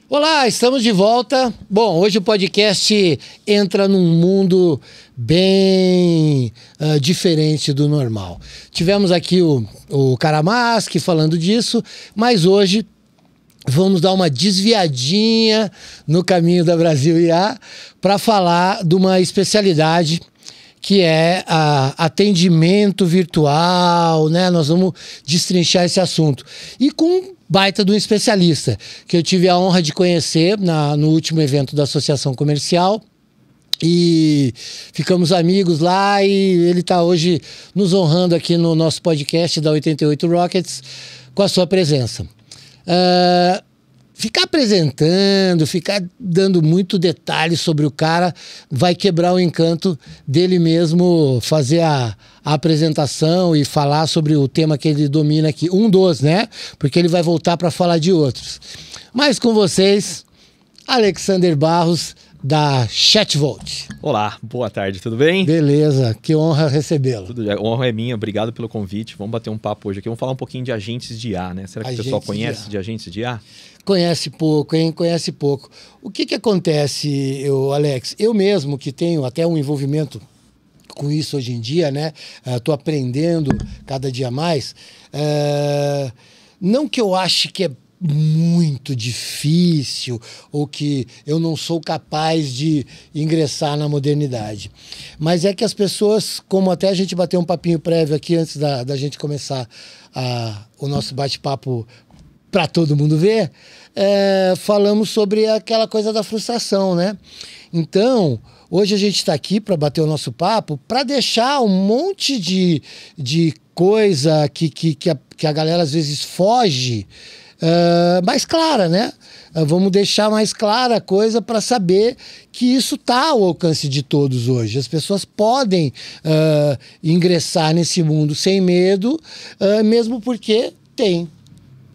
Olá, estamos de volta. Bom, hoje o podcast entra num mundo bem diferente do normal. Tivemos aqui o Karamaski falando disso, mas hoje vamos dar uma desviadinha no caminho da Brasil IA para falar de uma especialidade que é atendimento virtual, né? Nós vamos destrinchar esse assunto. E com um baita de um especialista, que eu tive a honra de conhecer no último evento da Associação Comercial. E ficamos amigos lá e ele está hoje nos honrando aqui no nosso podcast da 88 Rockets com a sua presença. Ficar apresentando, ficar dando muito detalhe sobre o cara vai quebrar o encanto dele mesmo fazer a apresentação e falar sobre o tema que ele domina aqui. Um dos, né? Porque ele vai voltar para falar de outros. Mas com vocês, Alexander Barros, da ChatVolt. Olá, boa tarde, tudo bem? Beleza, que honra recebê-lo. A honra é minha, obrigado pelo convite. Vamos bater um papo hoje aqui, vamos falar um pouquinho de agentes de IA, né? Será que o pessoal conhece de agentes de IA? Conhece pouco, hein? Conhece pouco. O que acontece, Alex? Eu mesmo, que tenho até um envolvimento com isso hoje em dia, né? Estou aprendendo cada dia mais. Não que eu ache que é muito difícil ou que eu não sou capaz de ingressar na modernidade. Mas é que as pessoas, como até a gente bateu um papinho prévio aqui antes da gente começar o nosso bate-papo para todo mundo ver, falamos sobre aquela coisa da frustração, né? Então, hoje a gente está aqui para bater o nosso papo, para deixar um monte de coisa que a galera às vezes foge mais clara, né? Vamos deixar mais clara a coisa para saber que isso está ao alcance de todos hoje. As pessoas podem ingressar nesse mundo sem medo, mesmo porque tem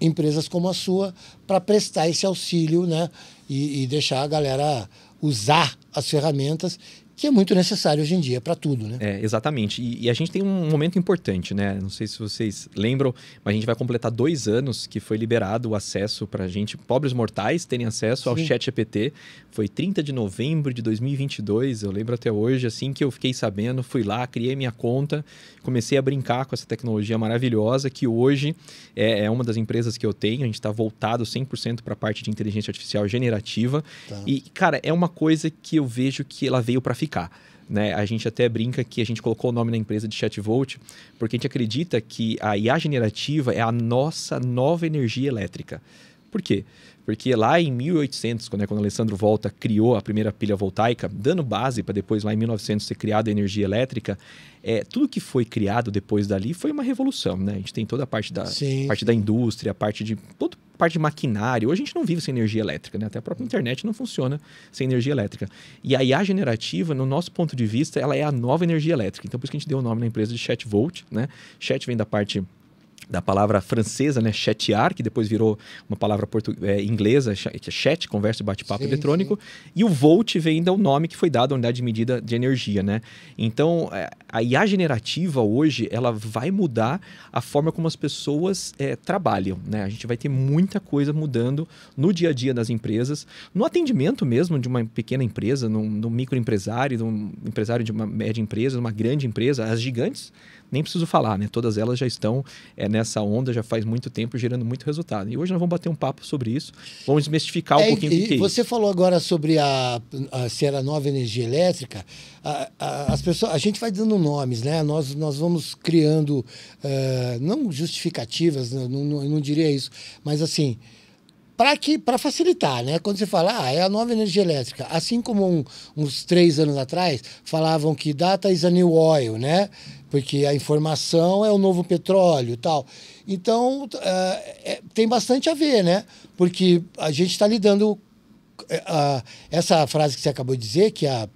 empresas como a sua para prestar esse auxílio, né? E deixar a galera usar as ferramentas, que é muito necessário hoje em dia para tudo, né? Exatamente. E a gente tem um momento importante, né? Não sei se vocês lembram, mas a gente vai completar 2 anos que foi liberado o acesso para a gente, pobres mortais, terem acesso ao ChatGPT. Foi 30 de novembro de 2022, eu lembro até hoje, assim que eu fiquei sabendo, fui lá, criei minha conta, comecei a brincar com essa tecnologia maravilhosa, que hoje é uma das empresas que eu tenho, a gente está voltado 100% para a parte de inteligência artificial generativa. Tá. E, cara, é uma coisa que eu vejo que ela veio para ficar. Né? A gente até brinca que a gente colocou o nome na empresa de ChatVolt porque a gente acredita que a IA generativa é a nossa nova energia elétrica. Por quê? Porque lá em 1800, quando o Alessandro Volta criou a primeira pilha voltaica, dando base para depois lá em 1900 ser criada a energia elétrica, tudo que foi criado depois dali foi uma revolução, né? A gente tem toda a parte da indústria, toda a parte de maquinário. Hoje a gente não vive sem energia elétrica, né? Até a própria internet não funciona sem energia elétrica. E a IA generativa, no nosso ponto de vista, ela é a nova energia elétrica. Então por isso que a gente deu o nome na empresa de ChatVolt, né? Chat vem da palavra francesa, né, chatear, que depois virou uma palavra inglesa, que é chat, conversa e bate-papo eletrônico. Sim. E o volt vem do nome que foi dado à unidade de medida de energia, né? Então, a IA generativa hoje, ela vai mudar a forma como as pessoas trabalham, né? A gente vai ter muita coisa mudando no dia a dia das empresas, no atendimento mesmo de uma pequena empresa, no microempresário, de um empresário de uma média empresa, de uma grande empresa, as gigantes, nem preciso falar, né? Todas elas já estão nessa onda, já faz muito tempo, gerando muito resultado. E hoje nós vamos bater um papo sobre isso, vamos desmistificar um pouquinho o que é isso. Você falou agora sobre se era nova energia elétrica. As pessoas, a gente vai dando nomes, né? Nós vamos criando, não justificativas, não diria isso, mas assim, para facilitar, né? Quando você fala, é a nova energia elétrica, assim como uns 3 anos atrás falavam que data is a new oil, né? Porque a informação é o novo petróleo e tal. Então, tem bastante a ver, né? Porque a gente está lidando... essa frase que você acabou de dizer, que a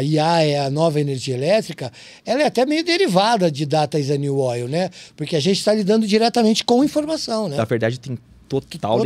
IA é a nova energia elétrica, ela é até meio derivada de data is a new oil, né? Porque a gente está lidando diretamente com informação, né? Na verdade, tem total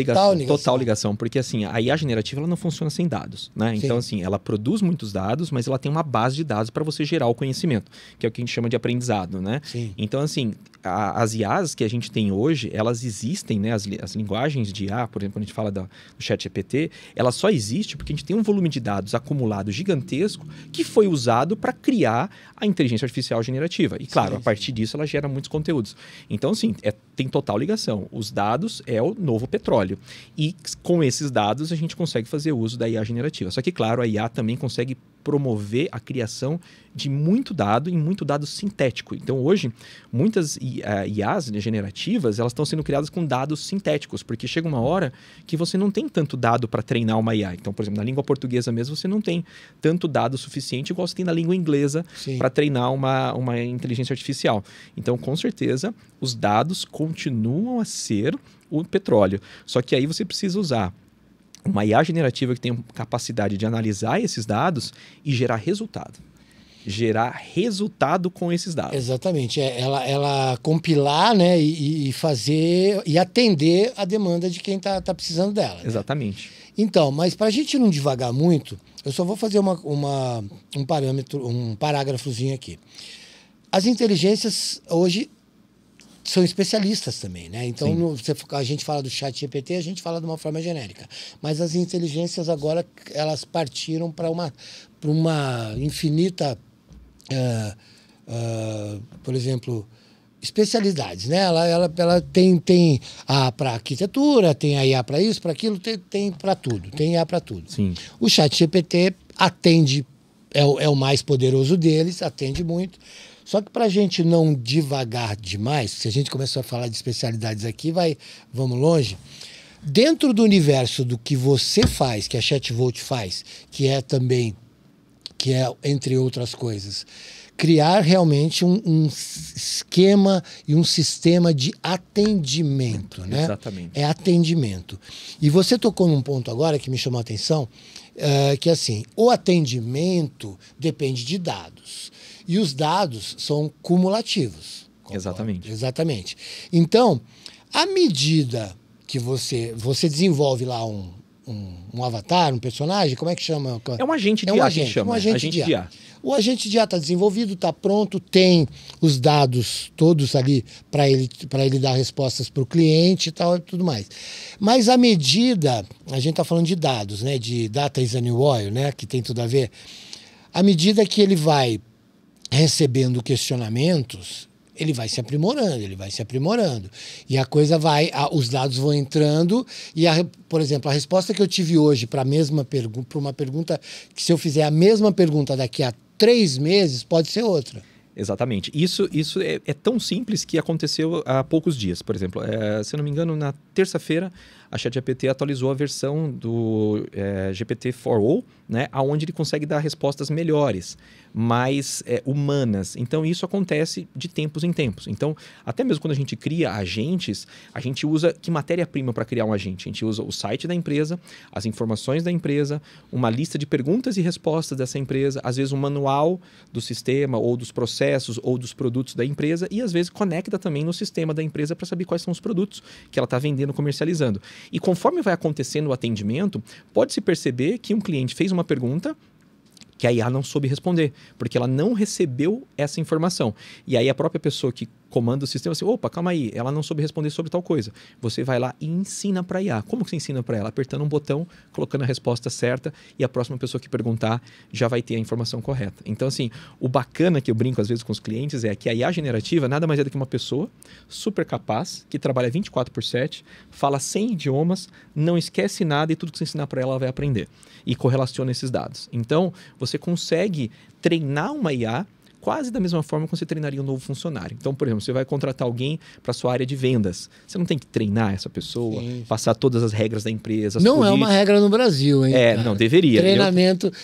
ligação, porque assim, a IA generativa ela não funciona sem dados, né? Então assim, ela produz muitos dados, mas ela tem uma base de dados para você gerar o conhecimento, que é o que a gente chama de aprendizado, né? Sim. Então assim, as IAs que a gente tem hoje, elas existem, né? As linguagens de IA, por exemplo, quando a gente fala do ChatGPT, ela só existe porque a gente tem um volume de dados acumulado gigantesco que foi usado para criar a inteligência artificial generativa. E claro, a partir disso ela gera muitos conteúdos. Então, assim, tem total ligação. Os dados é o novo petróleo. E com esses dados a gente consegue fazer uso da IA generativa. Só que, claro, a IA também consegue promover a criação de muito dado e muito dado sintético. Então, hoje, muitas IAs generativas, elas estão sendo criadas com dados sintéticos, porque chega uma hora que você não tem tanto dado para treinar uma IA. Então, por exemplo, na língua portuguesa mesmo, você não tem tanto dado suficiente igual você tem na língua inglesa para treinar uma inteligência artificial. Então, com certeza, os dados continuam a ser o petróleo. Só que aí você precisa usar uma IA generativa que tem capacidade de analisar esses dados e gerar resultado. Gerar resultado com esses dados. Exatamente. Ela compilar, né, e fazer e atender a demanda de quem está precisando dela. Né? Exatamente. Então, mas para a gente não devagar muito, eu só vou fazer um parágrafozinho aqui. As inteligências hoje são especialistas também, né? Então, a gente fala do ChatGPT, a gente fala de uma forma genérica. Mas as inteligências agora, elas partiram para uma infinita, por exemplo, especialidades, né? Ela tem a para arquitetura, tem a IA para isso, para aquilo, tem para tudo, tem IA para tudo. Sim. O ChatGPT atende, é o mais poderoso deles, atende muito. Só que para a gente não divagar demais, se a gente começar a falar de especialidades aqui, vamos longe. Dentro do universo do que você faz, que a ChatVolt faz, que é, entre outras coisas, criar realmente um esquema e um sistema de atendimento, né? Exatamente. É atendimento. E você tocou num ponto agora que me chamou a atenção, que assim, o atendimento depende de dados. E os dados são cumulativos. Exatamente. Exatamente. Então, à medida que você desenvolve lá um avatar, um personagem, como é que chama? É um agente de IA que chama. Um agente de IA. O agente de IA está desenvolvido, está pronto, tem os dados todos ali para ele dar respostas para o cliente e tal e tudo mais. Mas à medida, a gente está falando de dados, né? De data is a new oil, né? Que tem tudo a ver. À medida que ele vai recebendo questionamentos, ele vai se aprimorando. E a coisa os dados vão entrando e, por exemplo, a resposta que eu tive hoje para uma pergunta, que se eu fizer a mesma pergunta daqui a 3 meses, pode ser outra. Exatamente. Isso é tão simples que aconteceu há poucos dias. Por exemplo, se eu não me engano, na terça-feira, a ChatGPT atualizou a versão do GPT-4o, né, onde ele consegue dar respostas melhores, mais humanas. Então, isso acontece de tempos em tempos. Então, até mesmo quando a gente cria agentes, a gente usa que matéria-prima para criar um agente? A gente usa o site da empresa, as informações da empresa, uma lista de perguntas e respostas dessa empresa, às vezes um manual do sistema ou dos processos ou dos produtos da empresa e, às vezes, conecta também no sistema da empresa para saber quais são os produtos que ela está vendendo, comercializando. E conforme vai acontecendo o atendimento, pode-se perceber que um cliente fez uma pergunta que a IA não soube responder, porque ela não recebeu essa informação. E aí a própria pessoa que comanda o sistema assim, opa, calma aí, ela não soube responder sobre tal coisa. Você vai lá e ensina para a IA. Como que você ensina para ela? Apertando um botão, colocando a resposta certa e a próxima pessoa que perguntar já vai ter a informação correta. Então, assim, o bacana que eu brinco às vezes com os clientes é que a IA generativa nada mais é do que uma pessoa super capaz, que trabalha 24/7, fala 100 idiomas, não esquece nada e tudo que você ensinar para ela vai aprender. E correlaciona esses dados. Então, você consegue treinar uma IA quase da mesma forma que você treinaria um novo funcionário. Então, por exemplo, você vai contratar alguém para sua área de vendas. Você não tem que treinar essa pessoa, passar todas as regras da empresa. Não é uma regra no Brasil, hein? Não deveria.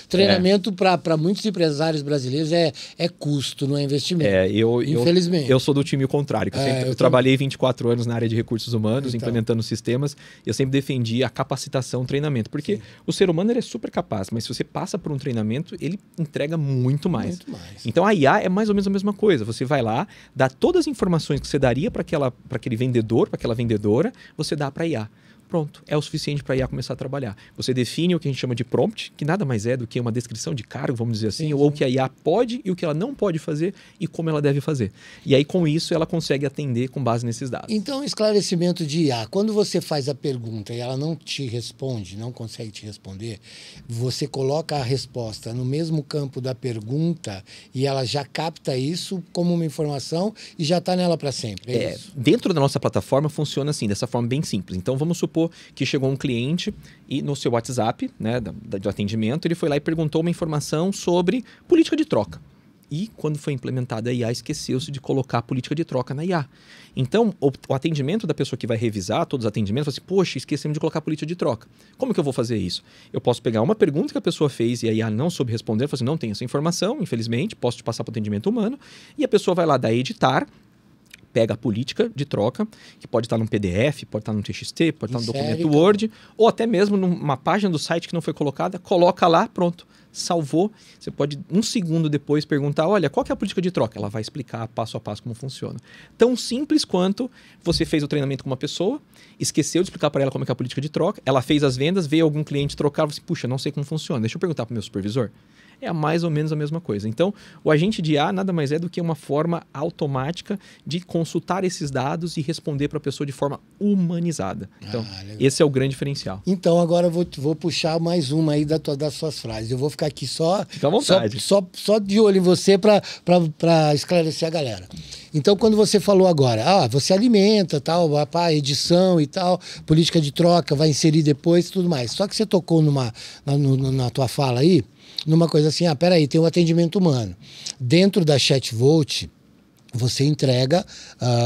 Treinamento para muitos empresários brasileiros é custo, não é investimento. Infelizmente. Eu sou do time contrário. Eu trabalhei 24 anos na área de recursos humanos, implementando sistemas, e eu sempre defendi a capacitação, treinamento. Porque o ser humano ele é super capaz, mas se você passa por um treinamento, ele entrega muito mais. Então, a IA é mais ou menos a mesma coisa. Você vai lá, dá todas as informações que você daria para aquele vendedor, para aquela vendedora, você dá para a IA. Pronto, é o suficiente para a IA começar a trabalhar. Você define o que a gente chama de prompt, que nada mais é do que uma descrição de cargo, vamos dizer assim, ou o que a IA pode e o que ela não pode fazer e como ela deve fazer. E aí, com isso, ela consegue atender com base nesses dados. Então, esclarecimento de IA. Quando você faz a pergunta e ela não te responde, não consegue te responder, você coloca a resposta no mesmo campo da pergunta e ela já capta isso como uma informação e já está nela para sempre. É isso? Dentro da nossa plataforma funciona assim, dessa forma bem simples. Então, vamos supor que chegou um cliente e no seu WhatsApp, né, do atendimento, ele foi lá e perguntou uma informação sobre política de troca. E quando foi implementada a IA, esqueceu-se de colocar a política de troca na IA. Então, o atendimento da pessoa que vai revisar todos os atendimentos, fala assim, poxa, esquecemos de colocar a política de troca. Como que eu vou fazer isso? Eu posso pegar uma pergunta que a pessoa fez e a IA não soube responder, falar assim, não tenho essa informação, infelizmente, posso te passar para o atendimento humano, e a pessoa vai lá dar editar, pega a política de troca, que pode estar num PDF, pode estar num TXT, pode estar num documento Word, ou até mesmo numa página do site que não foi colocada, coloca lá, pronto, salvou. Você pode, um segundo depois, perguntar, olha, qual que é a política de troca? Ela vai explicar passo a passo como funciona. Tão simples quanto você fez o treinamento com uma pessoa, esqueceu de explicar para ela como é que é a política de troca, ela fez as vendas, veio algum cliente trocar, você, puxa, não sei como funciona, deixa eu perguntar para o meu supervisor. É mais ou menos a mesma coisa. Então, o agente de IA nada mais é do que uma forma automática de consultar esses dados e responder para a pessoa de forma humanizada. Então, esse é o grande diferencial. Então, agora eu vou puxar mais uma aí das suas frases. Eu vou ficar aqui Fica à vontade. Só de olho em você para esclarecer a galera. Então, quando você falou agora, você alimenta, tal, edição e tal, política de troca, vai inserir depois e tudo mais. Só que você tocou na tua fala aí, numa coisa assim, peraí, tem um atendimento humano. Dentro da ChatVolt, você entrega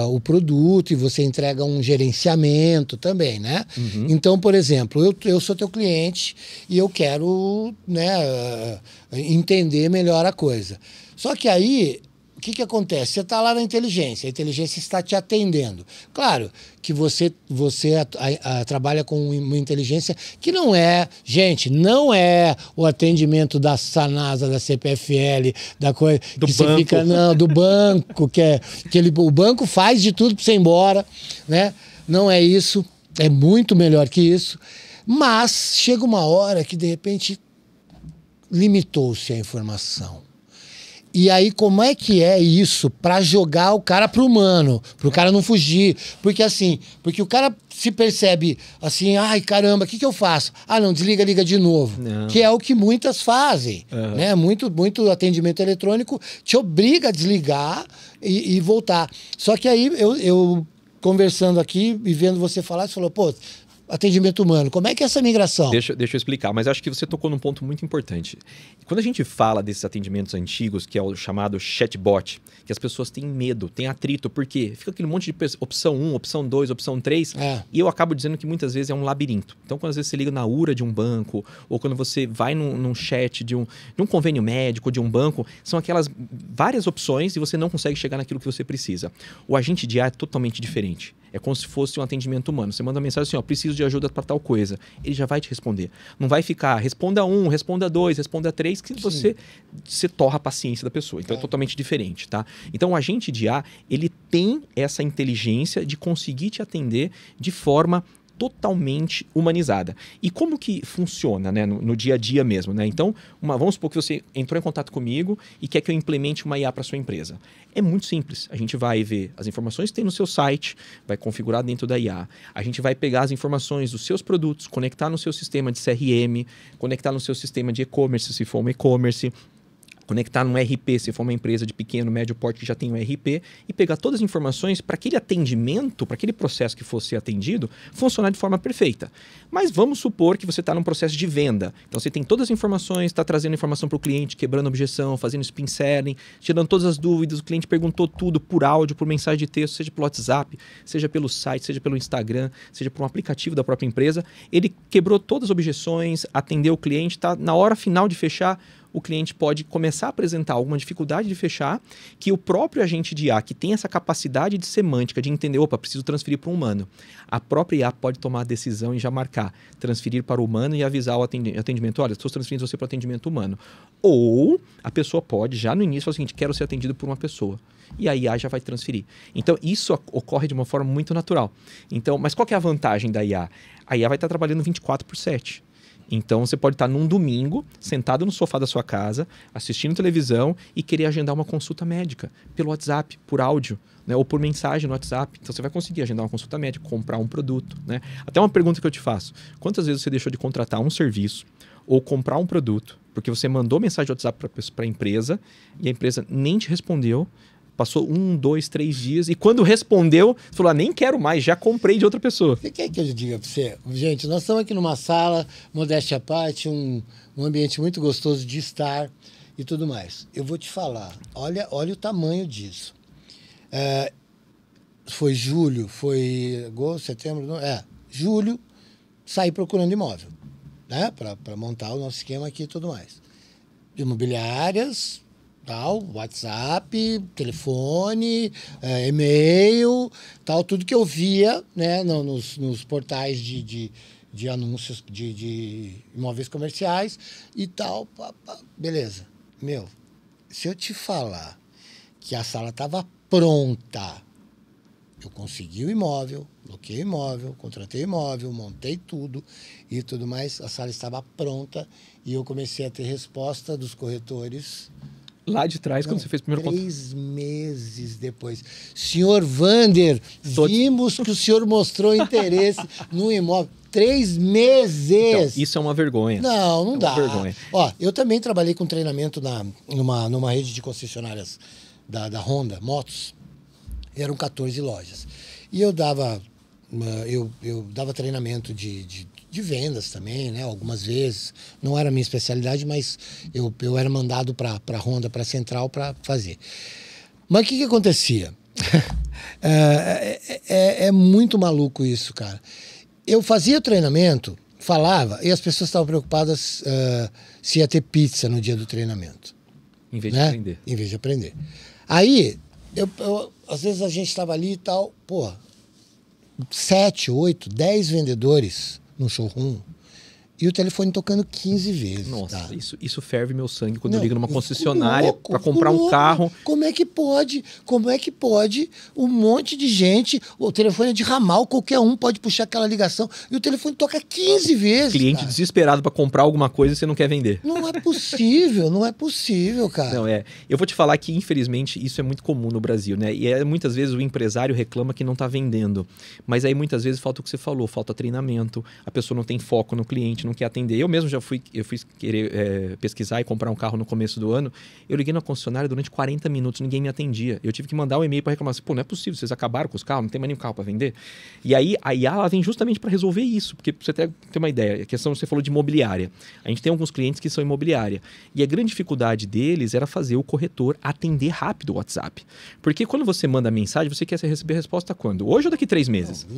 o produto e você entrega um gerenciamento também, né? Uhum. Então, por exemplo, eu sou teu cliente e eu quero, né, entender melhor a coisa. Só que aí, o que acontece? Você está lá na inteligência, a inteligência está te atendendo. Claro que você trabalha com uma inteligência que não é, gente, não é o atendimento da Sanasa, da CPFL, da coisa do que banco. Você fica, não, do banco, o banco faz de tudo para você ir embora, né? Não é isso, é muito melhor que isso, mas chega uma hora que de repente limitou-se a informação. E aí, como é que é isso para jogar o cara pro humano, pro cara não fugir? Porque o cara se percebe assim, ai, caramba, o que eu faço? Não, desliga, liga de novo. Não. Que é o que muitas fazem, né? Muito atendimento eletrônico te obriga a desligar e voltar. Só que aí, eu conversando aqui e vendo você falar, você falou, pô, atendimento humano. Como é que é essa migração? Deixa eu explicar, mas acho que você tocou num ponto muito importante. Quando a gente fala desses atendimentos antigos, que é o chamado chatbot, que as pessoas têm medo, têm atrito, por quê? Fica aquele monte de opção 1, opção 2, opção 3, e eu acabo dizendo que muitas vezes é um labirinto. Então, quando às vezes você liga na URA de um banco, ou quando você vai num chat de um convênio médico, de um banco, são aquelas várias opções e você não consegue chegar naquilo que você precisa. O agente de IA é totalmente diferente. É como se fosse um atendimento humano. Você manda uma mensagem assim, preciso de ajuda para tal coisa. Ele já vai te responder. Não vai ficar, responda 1, responda 2, responda 3, que você torra a paciência da pessoa. Então é totalmente diferente, tá? Então o agente de IA, ele tem essa inteligência de conseguir te atender de forma totalmente humanizada. E como que funciona, né, no dia a dia mesmo, né? Então, vamos supor que você entrou em contato comigo e quer que eu implemente uma IA para sua empresa. É muito simples. A gente vai ver as informações que tem no seu site, vai configurar dentro da IA. A gente vai pegar as informações dos seus produtos, conectar no seu sistema de CRM, conectar no seu sistema de e-commerce, se for um e-commerce, conectar num RP, se for uma empresa de pequeno, médio porte que já tem um RP, e pegar todas as informações para aquele atendimento, para aquele processo que fosse atendido, funcionar de forma perfeita. Mas vamos supor que você está num processo de venda. Então você tem todas as informações, está trazendo informação para o cliente, quebrando objeção, fazendo spin selling, tirando todas as dúvidas, o cliente perguntou tudo por áudio, por mensagem de texto, seja pelo WhatsApp, seja pelo site, seja pelo Instagram, seja por um aplicativo da própria empresa. Ele quebrou todas as objeções, atendeu o cliente, está na hora final de fechar. o cliente pode começar a apresentar alguma dificuldade de fechar, que o próprio agente de IA, que tem essa capacidade de semântica, de entender, opa, preciso transferir para um humano. A própria IA pode tomar a decisão e já marcar, transferir para o humano e avisar o atendimento, olha, estou transferindo você para o atendimento humano. Ou a pessoa pode, já no início, falar o seguinte, quero ser atendido por uma pessoa. E a IA já vai transferir. Então, isso ocorre de uma forma muito natural. Então, mas qual que é a vantagem da IA? A IA vai estar trabalhando 24/7. Então, você pode estar num domingo, sentado no sofá da sua casa, assistindo televisão e querer agendar uma consulta médica pelo WhatsApp, por áudio, né? Ou por mensagem no WhatsApp. Então, você vai conseguir agendar uma consulta médica, comprar um produto, né? Até uma pergunta que eu te faço. Quantas vezes você deixou de contratar um serviço ou comprar um produto porque você mandou mensagem de WhatsApp para a empresa e a empresa nem te respondeu, passou 1, 2, 3 dias e quando respondeu, você falou, nem quero mais, já comprei de outra pessoa. Você quer que eu diga para você? Gente, nós estamos aqui numa sala, modéstia à parte, um ambiente muito gostoso de estar e tudo mais. Eu vou te falar, olha o tamanho disso. Foi julho, foi agosto, setembro, julho, saí procurando imóvel, né? Para montar o nosso esquema aqui e tudo mais. Imobiliárias, tal, WhatsApp, telefone, e-mail, tal, tudo que eu via, né, nos portais de anúncios de imóveis comerciais e tal, beleza. Meu, se eu te falar que a sala estava pronta, eu consegui o imóvel, bloqueei o imóvel, contratei o imóvel, montei tudo e tudo mais, a sala estava pronta e eu comecei a ter resposta dos corretores. Lá de trás, quando você fez o primeiro contrato. 3 meses depois. Senhor Vander, vimos que o senhor mostrou interesse no imóvel. 3 meses! Então, isso é uma vergonha. Não dá. Uma vergonha. Ó, eu também trabalhei com treinamento numa rede de concessionárias da Honda, motos. Eram 14 lojas. E eu dava treinamento de vendas também, né? Algumas vezes. Não era a minha especialidade, mas eu era mandado para a Honda, para a Central, para fazer. Mas o que acontecia? É muito maluco isso, cara. Eu fazia o treinamento, falava, e as pessoas estavam preocupadas se ia ter pizza no dia do treinamento. Em vez de aprender. Em vez de aprender. Aí, às vezes a gente estava ali e tal, 7, 8, 10 vendedores no showroom e o telefone tocando 15 vezes. Nossa, tá? isso ferve meu sangue quando eu ligo numa concessionária para comprar um carro. Como é que pode? Um monte de gente, o telefone é de ramal, qualquer um pode puxar aquela ligação e o telefone toca 15 vezes. Cliente desesperado para comprar alguma coisa e você não quer vender. Não é possível, cara. Não, eu vou te falar que, infelizmente, isso é muito comum no Brasil, né? E muitas vezes o empresário reclama que não está vendendo. Mas aí muitas vezes falta o que você falou, falta treinamento, a pessoa não tem foco no cliente, não quer atender. Eu mesmo já fui querer pesquisar e comprar um carro no começo do ano. Eu liguei na concessionária durante 40 minutos, ninguém me atendia. Eu tive que mandar um e-mail para reclamar assim, não é possível, vocês acabaram com os carros, não tem mais nenhum carro para vender. E aí a IA ela vem justamente para resolver isso, porque pra você ter uma ideia, a questão você falou de imobiliária. A gente tem alguns clientes que são imobiliária. E a grande dificuldade deles era fazer o corretor atender rápido o WhatsApp. Porque quando você manda mensagem, você quer receber a resposta quando? Hoje ou daqui 3 meses? Não,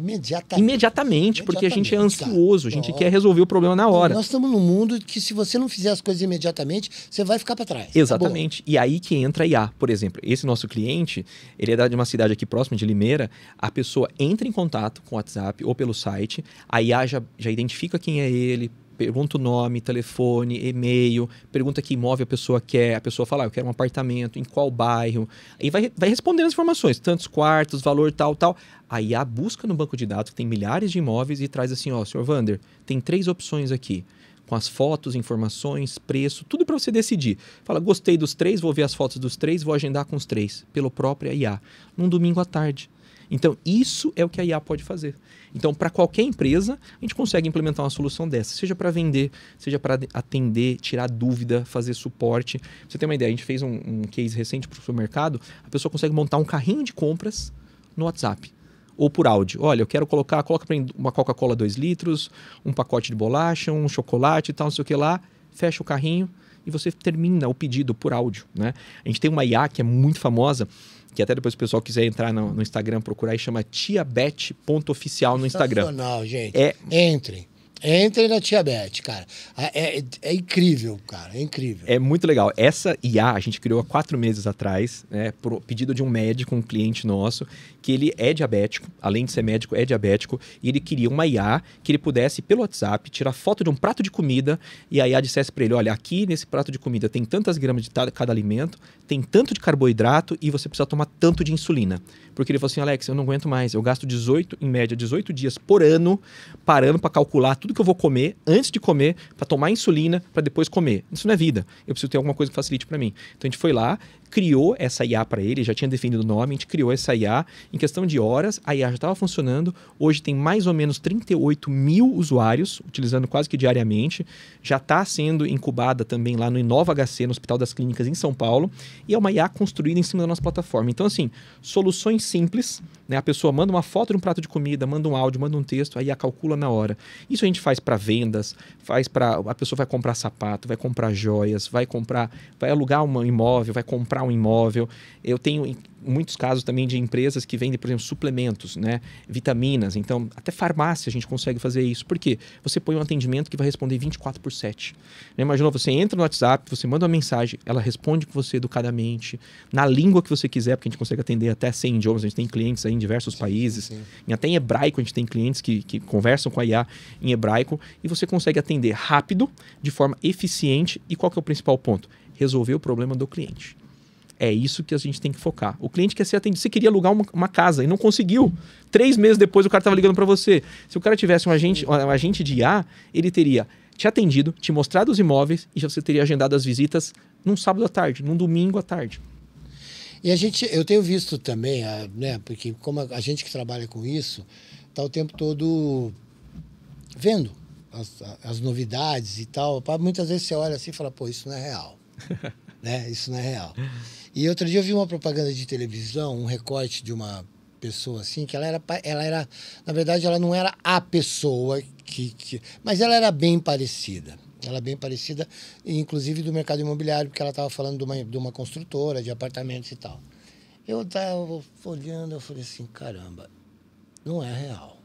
Imediatamente, porque a gente é ansioso, a gente quer resolver o problema na hora. Nós estamos num mundo que se você não fizer as coisas imediatamente, você vai ficar para trás. Exatamente. E aí que entra a IA. Por exemplo, esse nosso cliente, ele é de uma cidade aqui próxima, de Limeira, a pessoa entra em contato com o WhatsApp ou pelo site, a IA já identifica quem é ele, pergunta o nome, telefone, e-mail, pergunta que imóvel a pessoa quer, a pessoa fala, eu quero um apartamento, em qual bairro, aí vai respondendo as informações, tantos quartos, valor tal. A IA busca no banco de dados, que tem milhares de imóveis, e traz assim, senhor Vander, tem 3 opções aqui, com as fotos, informações, preço, tudo para você decidir. Fala, gostei dos 3, vou ver as fotos dos 3, vou agendar com os 3, pelo próprio IA, num domingo à tarde. Então, isso é o que a IA pode fazer. Então, para qualquer empresa, a gente consegue implementar uma solução dessa, seja para vender, seja para atender, tirar dúvida, fazer suporte. Pra você ter uma ideia, a gente fez um case recente para o supermercado, a pessoa consegue montar um carrinho de compras no WhatsApp ou por áudio. Olha, eu quero coloca para uma Coca-Cola 2 litros, um pacote de bolacha, um chocolate e tal, não sei o que lá, fecha o carrinho e você termina o pedido por áudio, né? A gente tem uma IA que é muito famosa, que até depois o pessoal quiser entrar no Instagram, procurar, e chama tiabet.oficial no Instagram. Sensacional, gente. Entrem. Entrem na Tia Beth, cara. É incrível, cara. É incrível. É muito legal. Essa IA a gente criou há 4 meses atrás, né, por pedido de um médico, um cliente nosso, que ele é diabético, além de ser médico, é diabético, e ele queria uma IA que ele pudesse, pelo WhatsApp, tirar foto de um prato de comida e a IA dissesse para ele, olha, aqui nesse prato de comida tem tantas gramas de cada alimento, tem tanto de carboidrato e você precisa tomar tanto de insulina. Porque ele falou assim, Alex, eu não aguento mais, eu gasto em média, 18 dias por ano, parando para calcular tudo que eu vou comer, antes de comer, para tomar insulina, para depois comer. Isso não é vida, eu preciso ter alguma coisa que facilite para mim. Então a gente foi lá, criou essa IA para ele, já tinha definido o nome, a gente criou essa IA, em questão de horas, a IA já estava funcionando, hoje tem mais ou menos 38 mil usuários, utilizando quase que diariamente, já está sendo incubada também lá no Inova HC, no Hospital das Clínicas em São Paulo, e é uma IA construída em cima da nossa plataforma. Então assim, soluções simples, né? A pessoa manda uma foto de um prato de comida, manda um áudio, manda um texto, a IA calcula na hora. Isso a gente faz para vendas, faz para a pessoa vai comprar sapato, vai comprar joias, vai alugar um imóvel, vai comprar um imóvel. Eu tenho muitos casos também de empresas que vendem, por exemplo, suplementos, né? Vitaminas. Então, até farmácia a gente consegue fazer isso. Por quê? Você põe um atendimento que vai responder 24/7. Imaginou, você entra no WhatsApp, você manda uma mensagem, ela responde com você educadamente, na língua que você quiser, porque a gente consegue atender até 100 idiomas. A gente tem clientes aí em diversos países. Sim. Até em hebraico a gente tem clientes que conversam com a IA em hebraico e você consegue atender rápido, de forma eficiente. E qual que é o principal ponto? Resolver o problema do cliente. É isso que a gente tem que focar. O cliente quer ser atendido. Você queria alugar uma casa e não conseguiu. 3 meses depois o cara estava ligando para você. Se o cara tivesse um agente de IA, ele teria te atendido, te mostrado os imóveis e você teria agendado as visitas num sábado à tarde, num domingo à tarde. E eu tenho visto também, né, porque como a gente que trabalha com isso, está o tempo todo vendo as novidades e tal. Muitas vezes você olha assim e fala, pô, isso não é real. Né? Isso não é real. E outro dia eu vi uma propaganda de televisão, um recorte de uma pessoa assim, que ela era, na verdade, ela não era a pessoa mas ela era bem parecida. Ela é bem parecida, inclusive do mercado imobiliário, porque ela estava falando de uma construtora de apartamentos e tal. Eu estava olhando, eu falei assim, caramba, não é real.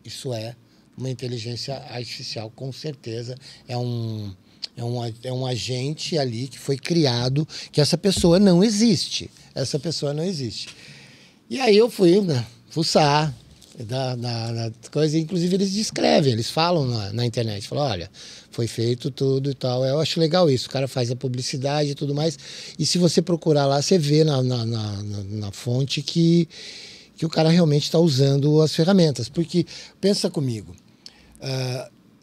Isso é uma inteligência artificial, com certeza. É um agente ali que foi criado, que essa pessoa não existe. Essa pessoa não existe. E aí eu fui, né, fuçar na coisa, inclusive eles descrevem, eles falam na internet, falam, olha, foi feito tudo e tal. Eu acho legal isso, o cara faz a publicidade e tudo mais, e se você procurar lá, você vê na fonte que o cara realmente está usando as ferramentas. Porque, pensa comigo,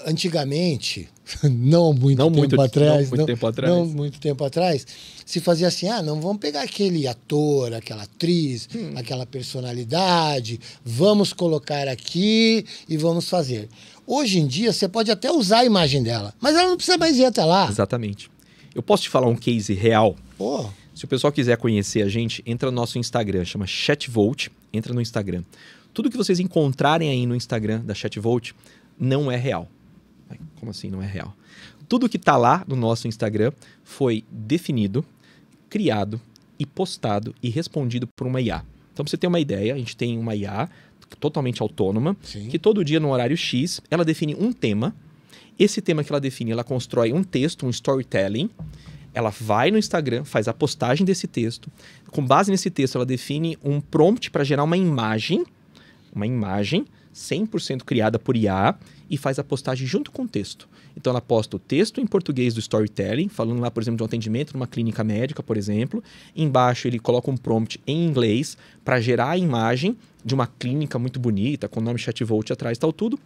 antigamente, não muito tempo atrás, se fazia assim, não vamos pegar aquele ator, aquela atriz, aquela personalidade, vamos colocar aqui e vamos fazer. Hoje em dia, você pode até usar a imagem dela, mas ela não precisa mais ir até lá. Exatamente. Eu posso te falar um case real? Pô. Se o pessoal quiser conhecer a gente, entra no nosso Instagram, chama ChatVolt, entra no Instagram. Tudo que vocês encontrarem aí no Instagram da ChatVolt não é real. Como assim não é real? Tudo que está lá no nosso Instagram foi definido, criado e postado e respondido por uma IA. Então, para você ter uma ideia, a gente tem uma IA totalmente autônoma, Sim. que todo dia no horário X, ela define um tema. Esse tema que ela define, ela constrói um texto, um storytelling. Ela vai no Instagram, faz a postagem desse texto. Com base nesse texto, ela define um prompt para gerar uma imagem 100% criada por IA, e faz a postagem junto com o texto. Então ela posta o texto em português do storytelling, falando lá, por exemplo, de um atendimento numa clínica médica, por exemplo. Embaixo ele coloca um prompt em inglês para gerar a imagem de uma clínica muito bonita, com o nome ChatVolt atrás e tal tudo.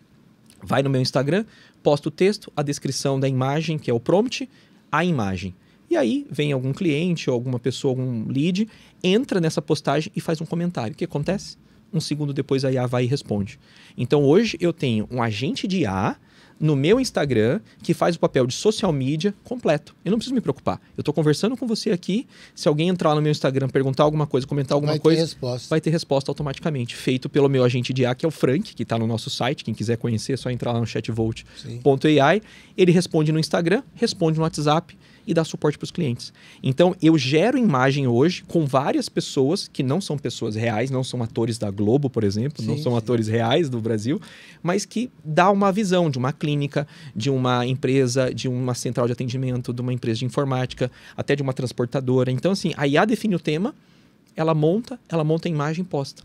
Vai no meu Instagram, posta o texto, a descrição da imagem, que é o prompt, a imagem. E aí vem algum cliente ou alguma pessoa, algum lead, entra nessa postagem e faz um comentário. O que acontece? 1 segundo depois a IA vai e responde. Então hoje eu tenho um agente de IA no meu Instagram que faz o papel de social media completo. Eu não preciso me preocupar. Eu estou conversando com você aqui, se alguém entrar no meu Instagram, perguntar alguma coisa, comentar alguma coisa, vai ter resposta automaticamente, feito pelo meu agente de IA, que é o Frank, que está no nosso site. Quem quiser conhecer é só entrar lá no chatvolt.ai. Ele responde no Instagram, responde no WhatsApp e dá suporte para os clientes. Então, eu gero imagem hoje com várias pessoas que não são pessoas reais, não são atores da Globo, por exemplo, não são atores reais do Brasil, mas que dá uma visão de uma clínica clínica, de uma empresa, de uma central de atendimento, de uma empresa de informática, até de uma transportadora. Então, assim, a IA define o tema, ela monta a imagem e posta.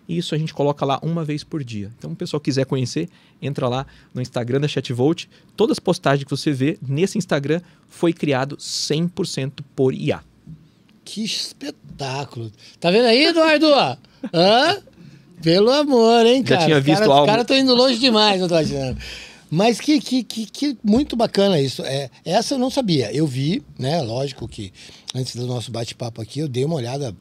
E isso a gente coloca lá uma vez por dia. Então, se o pessoal quiser conhecer, entra lá no Instagram da Chatvolt. Todas as postagens que você vê nesse Instagram foi criado 100% por IA. Que espetáculo. Tá vendo aí, Eduardo? Hã? Pelo amor, hein, cara? Já tinha visto algo. Os caras estão indo longe demais, eu tô achando. Mas que muito bacana isso. Essa eu não sabia. Eu vi, né? Lógico que antes do nosso bate-papo aqui, eu dei uma olhada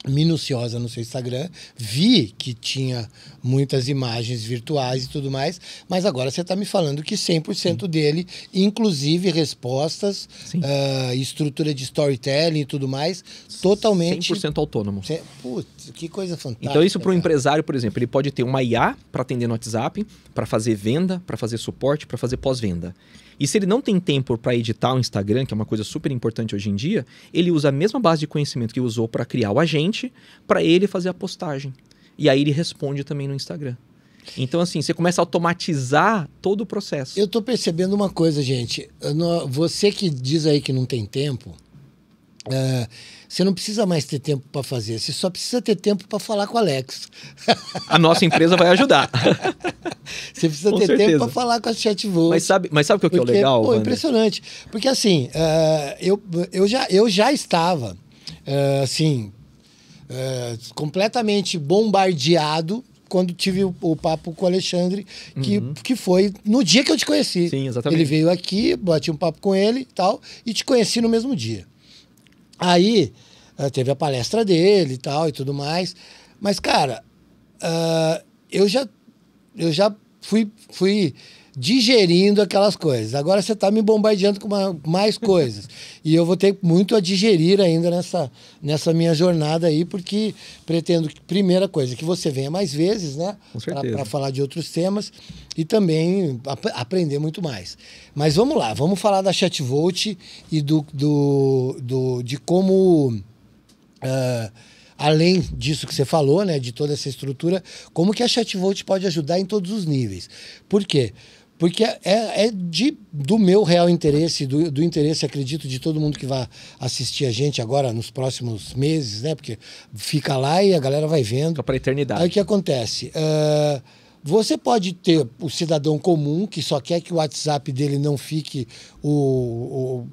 minuciosa no seu Instagram, vi que tinha muitas imagens virtuais e tudo mais, mas agora você está me falando que 100% dele, inclusive respostas, estrutura de storytelling e tudo mais, totalmente... 100% autônomo. Putz, que coisa fantástica. Então isso para o empresário, por exemplo, ele pode ter uma IA para atender no WhatsApp, para fazer venda, para fazer suporte, para fazer pós-venda. E se ele não tem tempo para editar o Instagram, que é uma coisa super importante hoje em dia, ele usa a mesma base de conhecimento que usou para criar o agente, para ele fazer a postagem. E aí ele responde também no Instagram. Então, assim, você começa a automatizar todo o processo. Eu tô percebendo uma coisa, gente. Você que diz aí que não tem tempo, você não precisa mais ter tempo para fazer. Você só precisa ter tempo para falar com o Alex. A nossa empresa vai ajudar. Você precisa ter tempo para falar com a Chatvolt. Mas sabe o que é o legal? Pô, impressionante. Porque assim, eu já estava completamente bombardeado quando tive o papo com o Alexandre, que foi no dia que eu te conheci. Sim, exatamente. Ele veio aqui, bati um papo com ele e tal, e te conheci no mesmo dia. Aí, teve a palestra dele e tal e tudo mais. Mas, cara, eu já fui digerindo aquelas coisas. Agora você está me bombardeando com mais coisas. E eu vou ter muito a digerir ainda nessa minha jornada aí, porque pretendo, primeira coisa, que você venha mais vezes, né? Com certeza. Para falar de outros temas e também aprender muito mais. Mas vamos lá, vamos falar da Chatvolt e de como... além disso que você falou, né, de toda essa estrutura, como que a Chatvolt pode ajudar em todos os níveis. Por quê? Porque do meu real interesse, do interesse, acredito, de todo mundo que vai assistir a gente agora nos próximos meses, né? Porque fica lá e a galera vai vendo. Fica para a eternidade. Aí o que acontece? Você pode ter o cidadão comum que só quer que o WhatsApp dele não fique o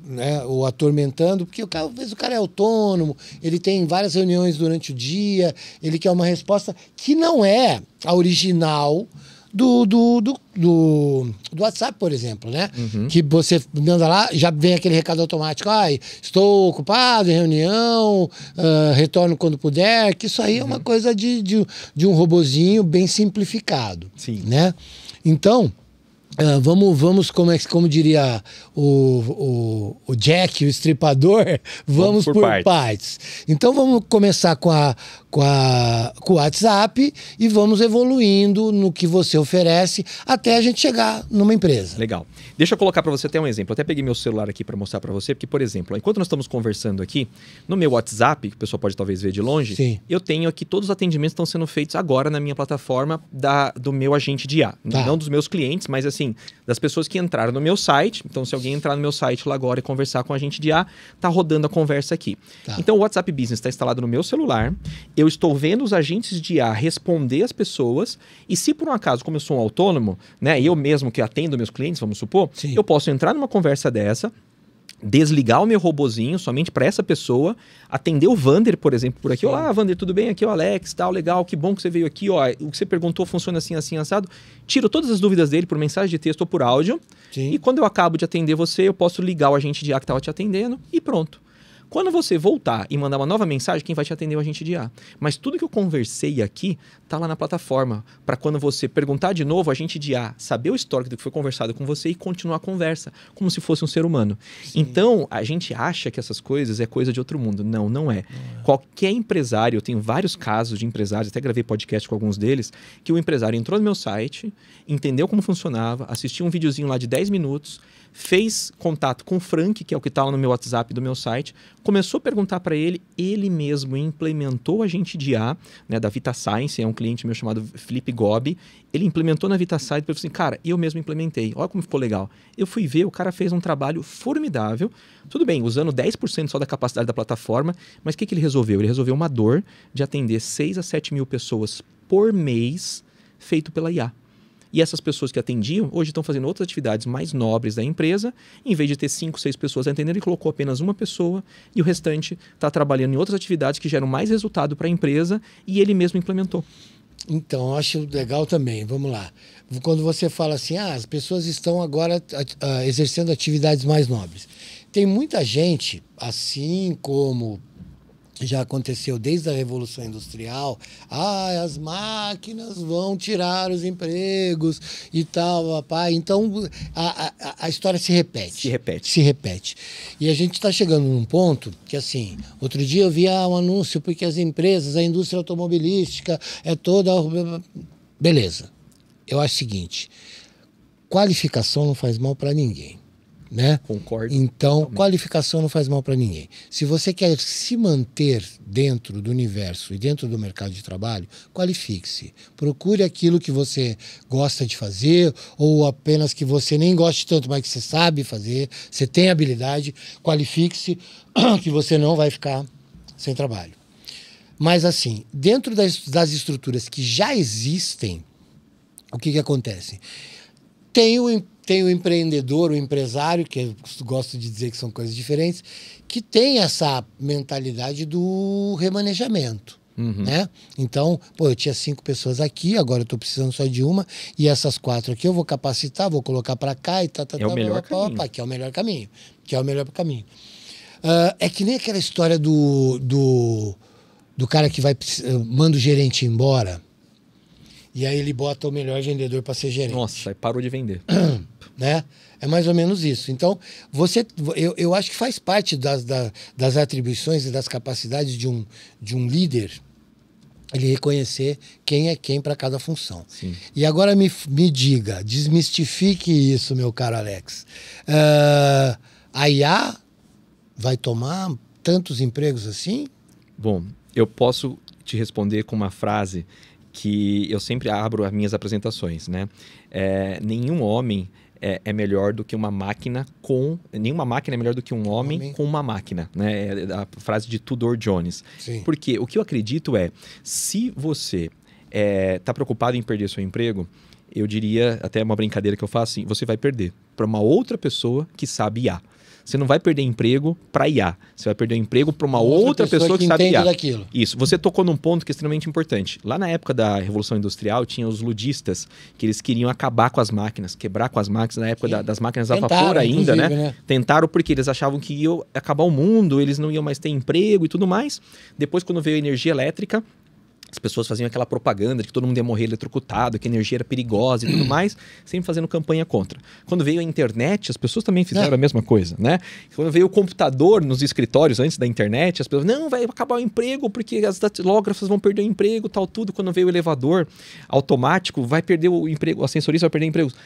atormentando, porque às vezes o cara é autônomo, ele tem várias reuniões durante o dia, ele quer uma resposta que não é a original do WhatsApp, por exemplo, né? Que você manda lá, já vem aquele recado automático, estou ocupado em reunião, retorno quando puder, que isso aí é uma coisa de um robozinho bem simplificado. Sim. Né? Então, vamos como diria o Jack, o estripador, vamos por partes. Então vamos começar com o WhatsApp e vamos evoluindo no que você oferece até a gente chegar numa empresa. Legal. Deixa eu colocar para você até um exemplo. Eu até peguei meu celular aqui para mostrar para você, porque, por exemplo, enquanto nós estamos conversando aqui, no meu WhatsApp, que o pessoal pode talvez ver de longe, sim, eu tenho aqui todos os atendimentos que estão sendo feitos agora na minha plataforma do meu agente de IA. Tá. Não dos meus clientes, mas assim, das pessoas que entraram no meu site. Então, se alguém entrar no meu site lá agora e conversar com a agente de IA, tá rodando a conversa aqui. Tá. Então, o WhatsApp Business está instalado no meu celular. Eu estou vendo os agentes de IA responder as pessoas. E se por um acaso, como eu sou um autônomo, né, eu mesmo que atendo meus clientes, vamos supor, sim, eu posso entrar numa conversa dessa, desligar o meu robozinho somente para essa pessoa, atender o Vander, por exemplo, por aqui. Olá, Vander, tudo bem? Aqui é o Alex, tal, legal, que bom que você veio aqui. Ó, o que você perguntou funciona assim, assim, assado. Tiro todas as dúvidas dele por mensagem de texto ou por áudio. sim. E quando eu acabo de atender você, eu posso ligar o agente de IA que estava te atendendo e pronto. Quando você voltar e mandar uma nova mensagem, quem vai te atender é o agente de IA. Mas tudo que eu conversei aqui está lá na plataforma. Para quando você perguntar de novo, o agente de IA saber o histórico do que foi conversado com você e continuar a conversa, como se fosse um ser humano. Sim. Então, a gente acha que essas coisas é coisa de outro mundo. Não, não é. Qualquer empresário, eu tenho vários casos de empresários, até gravei podcast com alguns deles, que o empresário entrou no meu site, entendeu como funcionava, assistiu um videozinho lá de 10 minutos, fez contato com o Frank, que é o que está lá no meu WhatsApp do meu site. começou a perguntar para ele, ele mesmo implementou o agente de IA, né, da VitaScience, é um cliente meu chamado Felipe Gobi, ele implementou na VitaScience e falou assim, cara, eu mesmo implementei, olha como ficou legal. Eu fui ver, o cara fez um trabalho formidável, tudo bem, usando 10% só da capacidade da plataforma, mas o que ele resolveu? Ele resolveu uma dor de atender 6 a 7 mil pessoas por mês, feito pela IA. E essas pessoas que atendiam, hoje estão fazendo outras atividades mais nobres da empresa. Em vez de ter 5, 6 pessoas atendendo, ele colocou apenas uma pessoa e o restante está trabalhando em outras atividades que geram mais resultado para a empresa e ele mesmo implementou. Então, eu acho legal também. Vamos lá. Quando você fala assim, as pessoas estão agora exercendo atividades mais nobres. Tem muita gente, assim como já aconteceu desde a Revolução Industrial, as máquinas vão tirar os empregos e tal, papai. Então, a história se repete. Se repete. E a gente está chegando num ponto que, assim, outro dia eu vi um anúncio porque as empresas, a indústria automobilística é toda... Beleza. Eu acho o seguinte, qualificação não faz mal para ninguém. Né? Concordo. Então, totalmente. Qualificação não faz mal para ninguém. Se você quer se manter dentro do universo e dentro do mercado de trabalho, qualifique-se. Procure aquilo que você gosta de fazer ou apenas que você nem goste tanto, mas que você sabe fazer, você tem habilidade, qualifique-se que você não vai ficar sem trabalho. Mas assim, dentro das estruturas que já existem, o que acontece? Tem o empreendedor, o empresário, que eu gosto de dizer que são coisas diferentes, que tem essa mentalidade do remanejamento. Né? Então, eu tinha 5 pessoas aqui, agora eu estou precisando só de uma, e essas 4 aqui eu vou capacitar, vou colocar para cá e o melhor caminho. Que é o melhor caminho. Que é o melhor caminho. É que nem aquela história do cara que manda o gerente embora. E aí ele bota o melhor vendedor para ser gerente. Nossa, aí parou de vender. Né? É mais ou menos isso. Então, eu acho que faz parte das atribuições e das capacidades de um líder ele reconhecer quem é quem para cada função. Sim. E agora me diga, desmistifique isso, meu caro Alex. A IA vai tomar tantos empregos assim? Bom, eu posso te responder com uma frase que eu sempre abro as minhas apresentações, né? Nenhum homem é melhor do que uma máquina nenhuma máquina é melhor do que um homem com uma máquina, né? É a frase de Tudor Jones. Sim. Porque o que eu acredito se você está preocupado em perder seu emprego, eu diria, até uma brincadeira que eu faço assim, você vai perder para uma outra pessoa que sabe IA. Você não vai perder emprego para IA. Você vai perder emprego para uma outra pessoa que sabe IA. Daquilo. Isso. Você tocou num ponto que é extremamente importante. Lá na época da Revolução Industrial, tinha os ludistas, que eles queriam acabar com as máquinas, quebrar com as máquinas, na época das máquinas a vapor ainda, né? Tentaram porque eles achavam que ia acabar o mundo, eles não iam mais ter emprego e tudo mais. Depois, quando veio a energia elétrica, as pessoas faziam aquela propaganda de que todo mundo ia morrer eletrocutado, que a energia era perigosa e tudo mais, sempre fazendo campanha contra. Quando veio a internet, as pessoas também fizeram a mesma coisa, né? Quando veio o computador nos escritórios antes da internet, as pessoas, não, vai acabar o emprego porque as datilógrafas vão perder o emprego, tal, tudo. Quando veio o elevador automático, vai perder o emprego, o ascensorista vai perder empregos.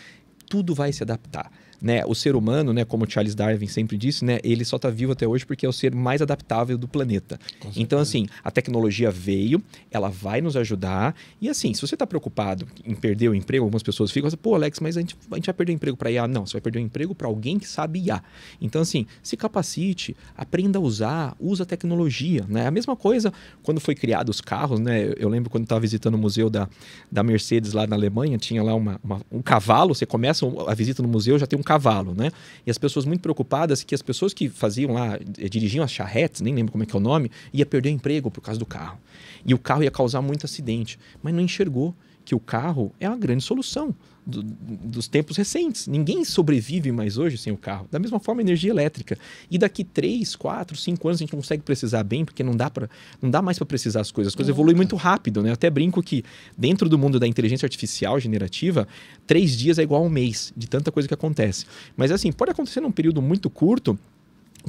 Tudo vai se adaptar. Né? O ser humano, né, como Charles Darwin sempre disse, né, ele só está vivo até hoje porque é o ser mais adaptável do planeta. Então, assim, a tecnologia veio, ela vai nos ajudar. E assim, se você está preocupado em perder o emprego, algumas pessoas ficam assim, pô, Alex, mas a gente vai perder o emprego para IA. Não, você vai perder o emprego para alguém que sabe IA. Então, assim, se capacite, aprenda a usar, usa a tecnologia. Né? A mesma coisa quando foi criado os carros, né? Eu lembro quando estava visitando o museu da Mercedes lá na Alemanha, tinha lá um cavalo, você começa a visita no museu, já tem um cavalo, né? E as pessoas muito preocupadas que as pessoas que faziam lá, dirigiam as charretes, nem lembro como é que é o nome, ia perder o emprego por causa do carro. E o carro ia causar muito acidente, mas não enxergou que o carro é uma grande solução dos tempos recentes. Ninguém sobrevive mais hoje sem o carro. Da mesma forma, a energia elétrica. E daqui 3, 4, 5 anos a gente consegue precisar bem, porque não dá mais para precisar as coisas. As coisas evoluem muito rápido, né? Eu até brinco que dentro do mundo da inteligência artificial generativa, 3 dias é igual a um mês, de tanta coisa que acontece. Mas assim, pode acontecer num período muito curto,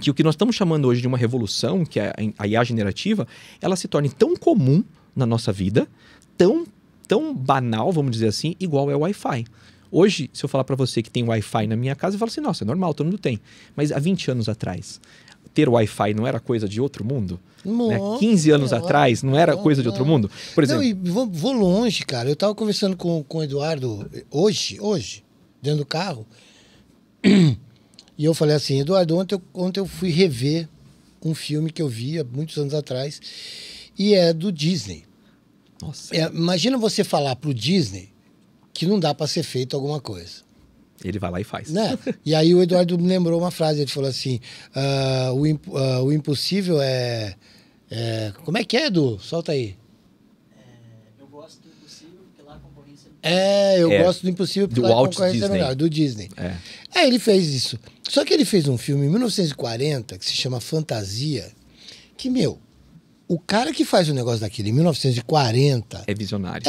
que o que nós estamos chamando hoje de uma revolução, que é a IA generativa, ela se torne tão comum na nossa vida, tão banal, vamos dizer assim, igual é o Wi-Fi. Hoje, se eu falar para você que tem Wi-Fi na minha casa, eu falo assim, nossa, é normal, todo mundo tem. Mas há 20 anos atrás, ter Wi-Fi não era coisa de outro mundo? Né? Nossa, 15 anos atrás não era coisa de outro mundo? Por exemplo... Não, e vou longe, cara. Eu tava conversando com o Eduardo hoje, dentro do carro, e eu falei assim, Eduardo, ontem eu fui rever um filme que eu vi há muitos anos atrás, e é do Disney. Nossa. Imagina você falar pro Disney que não dá para ser feito alguma coisa. Ele vai lá e faz. Né? E aí o Eduardo me lembrou uma frase, ele falou assim, o impossível como é que é, Edu? Solta aí. Eu gosto do impossível porque lá a concorrência... Eu gosto do impossível porque do lá a Walt concorrência Disney. é melhor, do Disney. Ele fez isso. Só que ele fez um filme em 1940 que se chama Fantasia, que, o cara que faz o negócio daquele em 1940... É visionário.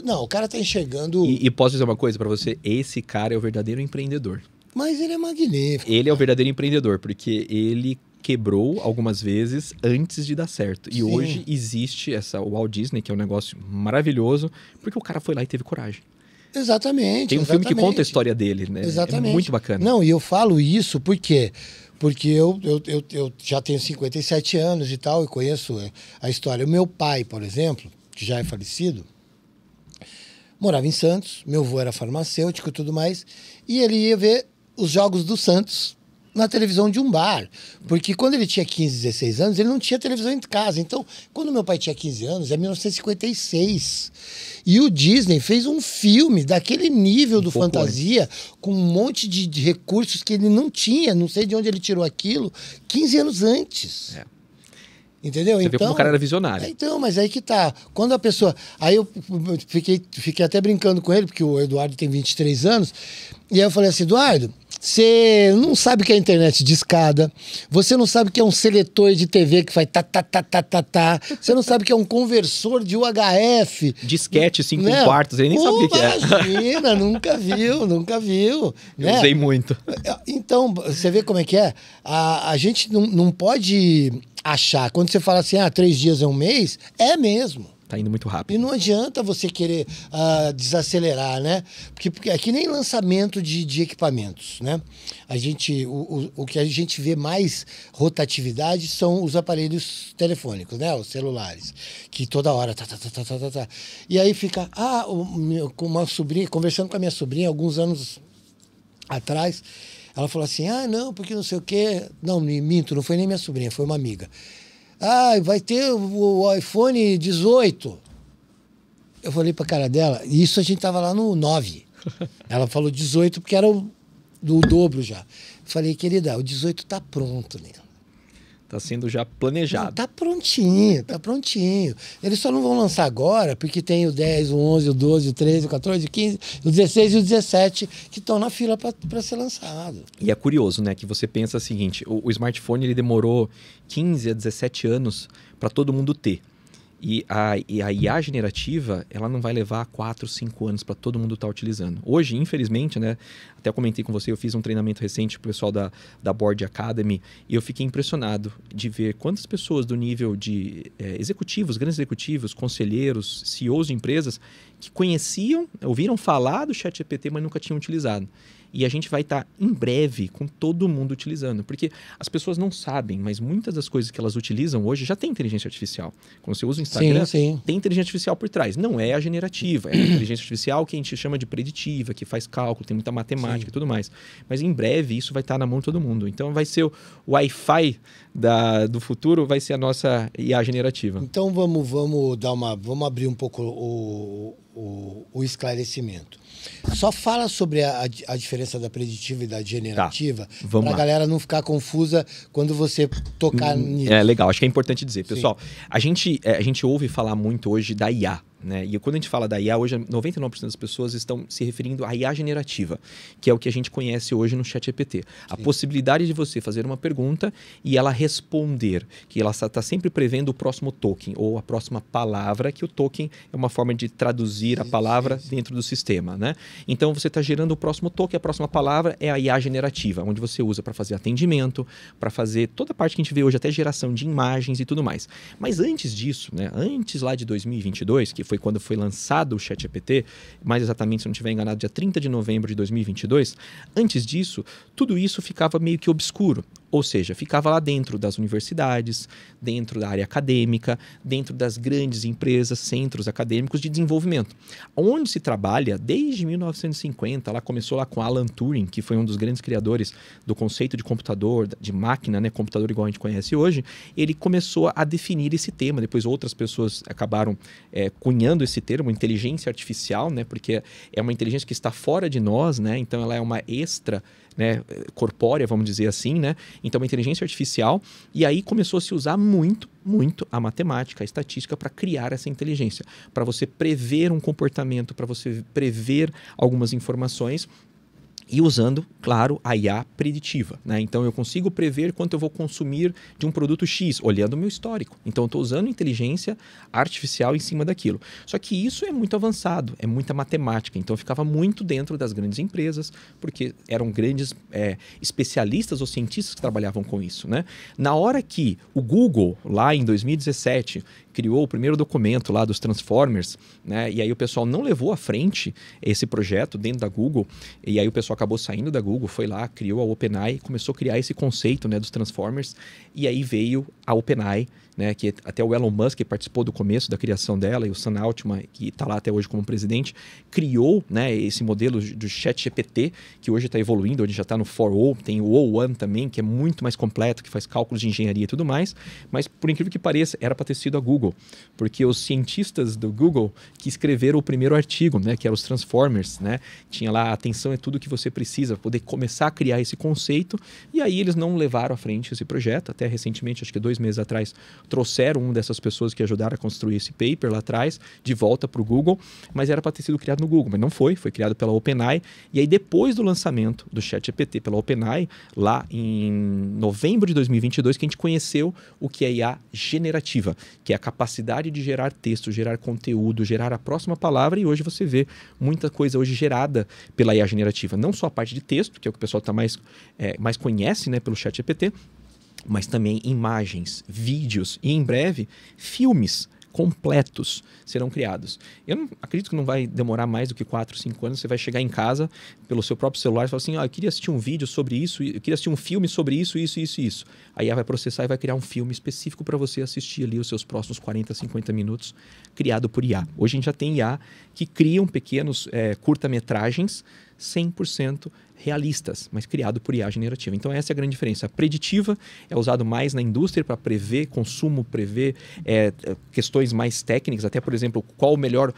Não, o cara tá enxergando... E posso dizer uma coisa pra você? Esse cara é o verdadeiro empreendedor. Mas ele é magnífico. Ele é o verdadeiro empreendedor, porque ele quebrou algumas vezes antes de dar certo. E Sim. hoje existe o Walt Disney, que é um negócio maravilhoso, porque o cara foi lá e teve coragem. Exatamente. Tem um filme que conta a história dele, né? Exatamente. É muito bacana. Não, e eu falo isso porque eu já tenho 57 anos e tal, e conheço a história. O meu pai, por exemplo, que já é falecido, morava em Santos, meu avô era farmacêutico e tudo mais, e ele ia ver os jogos do Santos na televisão de um bar. Porque quando ele tinha 15, 16 anos, ele não tinha televisão em casa. Então, quando meu pai tinha 15 anos, é 1956. E o Disney fez um filme daquele nível do fantasia, com um monte de recursos que ele não tinha, não sei de onde ele tirou aquilo, 15 anos antes. Entendeu? Você vê como o cara era visionário. Então, mas aí que tá. Quando a pessoa... Aí eu fiquei até brincando com ele, porque o Eduardo tem 23 anos, e aí eu falei assim, Eduardo, você não sabe o que é internet de escada, você não sabe o que é um seletor de TV que faz tá, você não sabe o que é um conversor de UHF. Disquete 5 quartos, ele nem sabe o que é. Imagina, nunca viu. Eu né? usei muito. Então, você vê como é que é? A gente não pode achar, quando você fala assim, 3 dias é um mês, é mesmo. Tá indo muito rápido. E não adianta você querer desacelerar, né? Porque é que nem lançamento de equipamentos, né? O que a gente vê mais rotatividade são os aparelhos telefônicos, né? Os celulares, que toda hora tá. E aí fica, com uma sobrinha, conversando com a minha sobrinha alguns anos atrás, ela falou assim, não, porque não sei o quê. Não, minto, não foi nem minha sobrinha, foi uma amiga. Vai ter o iPhone 18. Eu falei pra cara dela, e isso a gente tava lá no 9. Ela falou 18 porque era o dobro já. Eu falei, querida, o 18 tá pronto, né? Tá sendo já planejado. Não, tá prontinho. Eles só não vão lançar agora porque tem o 10, o 11, o 12, o 13, o 14, o 15, o 16 e o 17 que estão na fila para ser lançado. E é curioso, né? Que você pensa o seguinte, o smartphone ele demorou 15 a 17 anos para todo mundo ter. E a IA generativa, ela não vai levar 4, 5 anos para todo mundo estar utilizando. Hoje, infelizmente, né? Até comentei com você, eu fiz um treinamento recente para o pessoal da Board Academy e eu fiquei impressionado de ver quantas pessoas do nível de executivos, grandes executivos, conselheiros, CEOs de empresas que conheciam, ouviram falar do ChatGPT, mas nunca tinham utilizado. E a gente vai estar em breve com todo mundo utilizando. Porque as pessoas não sabem, mas muitas das coisas que elas utilizam hoje já tem inteligência artificial. Quando você usa o Instagram, sim. tem inteligência artificial por trás. Não é a generativa, é a inteligência artificial que a gente chama de preditiva, que faz cálculo, tem muita matemática e tudo mais. Mas em breve isso vai estar na mão de todo mundo. Então vai ser o Wi-Fi do futuro, vai ser a nossa IA generativa. Então vamos abrir um pouco o esclarecimento. Só fala sobre a diferença da preditiva e da generativa, para a galera não ficar confusa quando você tocar nisso. É legal, acho que é importante dizer. Pessoal, a gente ouve falar muito hoje da IA. Né? E quando a gente fala da IA, hoje 99% das pessoas estão se referindo à IA generativa, que é o que a gente conhece hoje no ChatGPT. A possibilidade de você fazer uma pergunta e ela responder, que ela está sempre prevendo o próximo token ou a próxima palavra, que o token é uma forma de traduzir a palavra dentro do sistema. Né? Então você está gerando o próximo token, a próxima palavra é a IA generativa, onde você usa para fazer atendimento, para fazer toda a parte que a gente vê hoje, até geração de imagens e tudo mais. Mas antes disso, né? Antes lá de 2022, que foi quando foi lançado o ChatGPT, mais exatamente, se não estiver enganado, dia 30 de novembro de 2022, antes disso, tudo isso ficava meio que obscuro. Ou seja, ficava lá dentro das universidades, dentro da área acadêmica, dentro das grandes empresas, centros acadêmicos de desenvolvimento. Onde se trabalha desde 1950, lá começou lá com Alan Turing, que foi um dos grandes criadores do conceito de computador, de máquina, né, computador igual a gente conhece hoje. Ele começou a definir esse tema. Depois outras pessoas acabaram cunhando esse termo, inteligência artificial, né, porque é uma inteligência que está fora de nós, né, então ela é uma extra, né, corpórea, vamos dizer assim, né? Então, uma inteligência artificial, e aí começou a se usar muito a matemática, a estatística para criar essa inteligência, para você prever um comportamento, para você prever algumas informações. E usando, claro, a IA preditiva, né? Então, eu consigo prever quanto eu vou consumir de um produto X, olhando o meu histórico. Então, eu estou usando inteligência artificial em cima daquilo. Só que isso é muito avançado, é muita matemática. Então, eu ficava muito dentro das grandes empresas, porque eram grandes especialistas ou cientistas que trabalhavam com isso, né? Na hora que o Google, lá em 2017, criou o primeiro documento lá dos Transformers, né? E aí o pessoal não levou à frente esse projeto dentro da Google, e aí o pessoal acabou saindo da Google, foi lá, criou a OpenAI, começou a criar esse conceito, né, dos Transformers, e aí veio a OpenAI, né, que até o Elon Musk participou do começo da criação dela, e o Sam Altman, que está lá até hoje como presidente, criou, né, esse modelo do ChatGPT, que hoje está evoluindo, hoje já está no 4o, tem o O1 também, que é muito mais completo, que faz cálculos de engenharia e tudo mais, mas por incrível que pareça, era para ter sido a Google, porque os cientistas do Google que escreveram o primeiro artigo, né, que era os Transformers, né, tinha lá, atenção é tudo que você precisa, poder começar a criar esse conceito, e aí eles não levaram à frente esse projeto, até recentemente, acho que 2 meses atrás, trouxeram uma dessas pessoas que ajudaram a construir esse paper lá atrás, de volta para o Google, mas era para ter sido criado no Google, mas não foi criado pela OpenAI, e aí depois do lançamento do ChatGPT pela OpenAI, lá em novembro de 2022, que a gente conheceu o que é IA generativa, que é a capacidade de gerar texto, gerar conteúdo, gerar a próxima palavra, e hoje você vê muita coisa hoje gerada pela IA generativa, não só a parte de texto, que é o que o pessoal tá mais conhece, né, pelo ChatGPT, mas também imagens, vídeos e, em breve, filmes completos serão criados. Eu não, acredito que não vai demorar mais do que 4, 5 anos. Você vai chegar em casa pelo seu próprio celular e falar assim, eu queria assistir um vídeo sobre isso, eu queria assistir um filme sobre isso. Aí ela vai processar e vai criar um filme específico para você assistir ali os seus próximos 40, 50 minutos, criado por IA. Hoje a gente já tem IA que criam pequenos curta-metragens 100% realistas, mas criado por IA generativa. Então essa é a grande diferença. A preditiva é usado mais na indústria para prever consumo, prever questões mais técnicas, até por exemplo, qual o melhor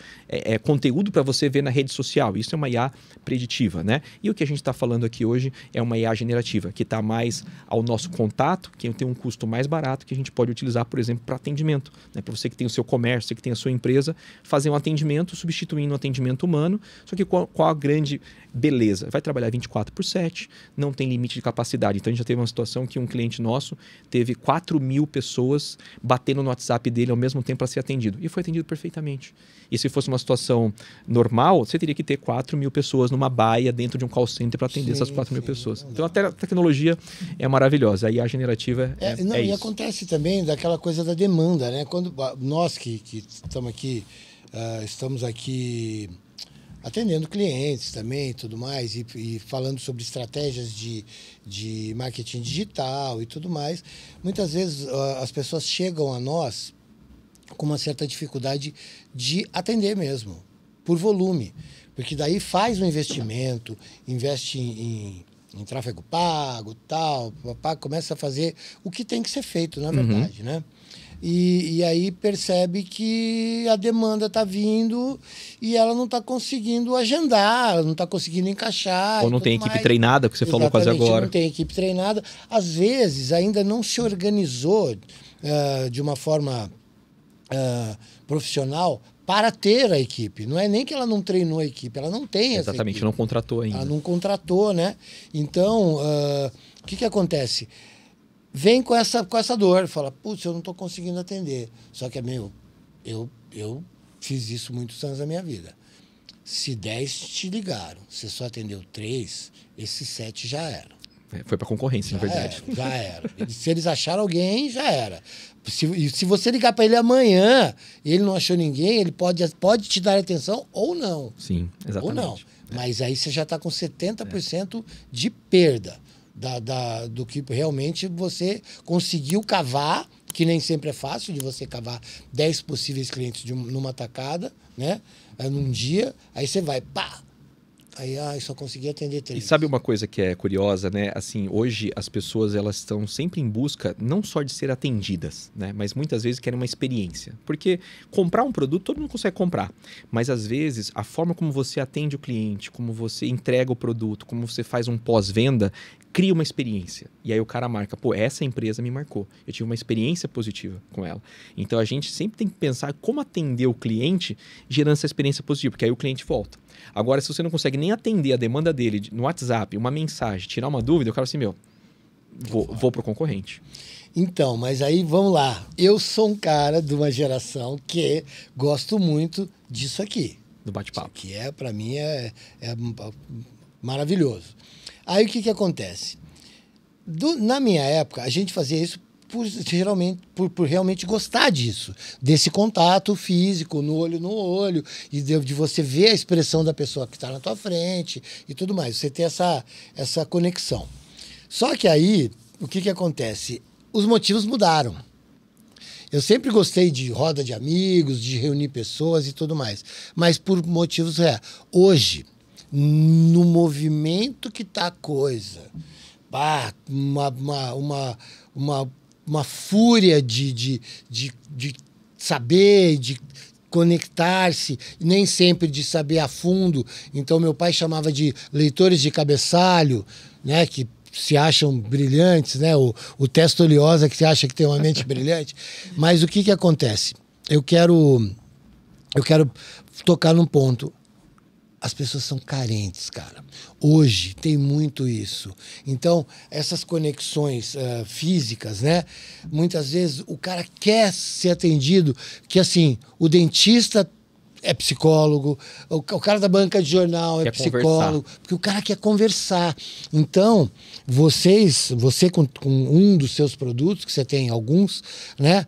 conteúdo para você ver na rede social. Isso é uma IA preditiva, né? E o que a gente está falando aqui hoje é uma IA generativa, que está mais ao nosso contato, que tem um custo mais barato, que a gente pode utilizar, por exemplo, para atendimento, né? Para você que tem o seu comércio, você que tem a sua empresa, fazer um atendimento substituindo o atendimento humano, só que qual a grande beleza? Vai trabalhar 24/7, não tem limite de capacidade. Então a gente já teve uma situação que um cliente nosso teve 4.000 pessoas batendo no WhatsApp dele ao mesmo tempo para ser atendido. E foi atendido perfeitamente. E se fosse uma situação normal, você teria que ter 4.000 pessoas numa baia dentro de um call center para atender essas 4.000 pessoas. Então a tecnologia é maravilhosa. A IA generativa é isso. E acontece também daquela coisa da demanda, né? Quando nós que estamos aqui atendendo clientes também e tudo mais, e falando sobre estratégias de marketing digital e tudo mais, muitas vezes as pessoas chegam a nós com uma certa dificuldade de atender mesmo, por volume. Porque daí faz um investimento, investe em tráfego pago, tal, começa a fazer o que tem que ser feito, na verdade, né? E aí percebe que a demanda está vindo e ela não está conseguindo agendar, ela não está conseguindo encaixar. Ou não tem equipe treinada, que você falou quase agora. Não tem equipe treinada. Às vezes ainda não se organizou de uma forma profissional para ter a equipe. Não é nem que ela não treinou a equipe, ela não tem essa Exatamente, equipe. Não contratou ainda. Ela não contratou, né? Então, o que acontece? Vem com essa dor, fala, putz, eu não estou conseguindo atender. Só que, eu fiz isso muitos anos da minha vida. Se 10 te ligaram, você só atendeu 3, esses 7 já eram. Foi para concorrência, na verdade. Já era. Se eles acharam alguém, já era. Se você ligar para ele amanhã e ele não achou ninguém, ele pode te dar atenção ou não. Sim, exatamente. Ou não. Mas aí você já está com 70% de perda. do que realmente você conseguiu cavar, que nem sempre é fácil de você cavar 10 possíveis clientes numa tacada, né? Num dia, aí você vai, pá! Aí, só consegui atender 3. E sabe uma coisa que é curiosa, né? Assim, hoje as pessoas elas estão sempre em busca não só de ser atendidas, né? Mas muitas vezes querem uma experiência. Porque comprar um produto todo mundo consegue comprar, mas às vezes a forma como você atende o cliente, como você entrega o produto, como você faz um pós-venda, cria uma experiência. E aí o cara marca, pô, essa empresa me marcou. Eu tive uma experiência positiva com ela. Então a gente sempre tem que pensar como atender o cliente gerando essa experiência positiva, porque aí o cliente volta. Agora, se você não consegue nem atender a demanda dele no WhatsApp, uma mensagem, tirar uma dúvida, o cara assim, vou pro concorrente. Então, mas aí vamos lá. Eu sou um cara de uma geração que gosto muito disso aqui. Do bate-papo. Isso aqui para mim é maravilhoso. Aí o que acontece? Na minha época, a gente fazia isso por realmente gostar disso, desse contato físico, no olho, e de você ver a expressão da pessoa que está na tua frente e tudo mais. Você ter essa conexão. Só que aí, o que acontece? Os motivos mudaram. Eu sempre gostei de roda de amigos, de reunir pessoas e tudo mais, mas por motivos reais. Hoje, no movimento que está a coisa, uma fúria de saber, de conectar-se, nem sempre de saber a fundo. Então, meu pai chamava de leitores de cabeçalho, né, que se acham brilhantes, né, o Testa Oleosa que se acha que tem uma mente brilhante. Mas o que acontece? Eu quero tocar num ponto. As pessoas são carentes, cara. Hoje tem muito isso. Então, essas conexões físicas, né? Muitas vezes o cara quer ser atendido, que assim, o dentista é psicólogo, o cara da banca de jornal é psicólogo, conversar. Porque o cara quer conversar. Então, você com um dos seus produtos, que você tem alguns, né?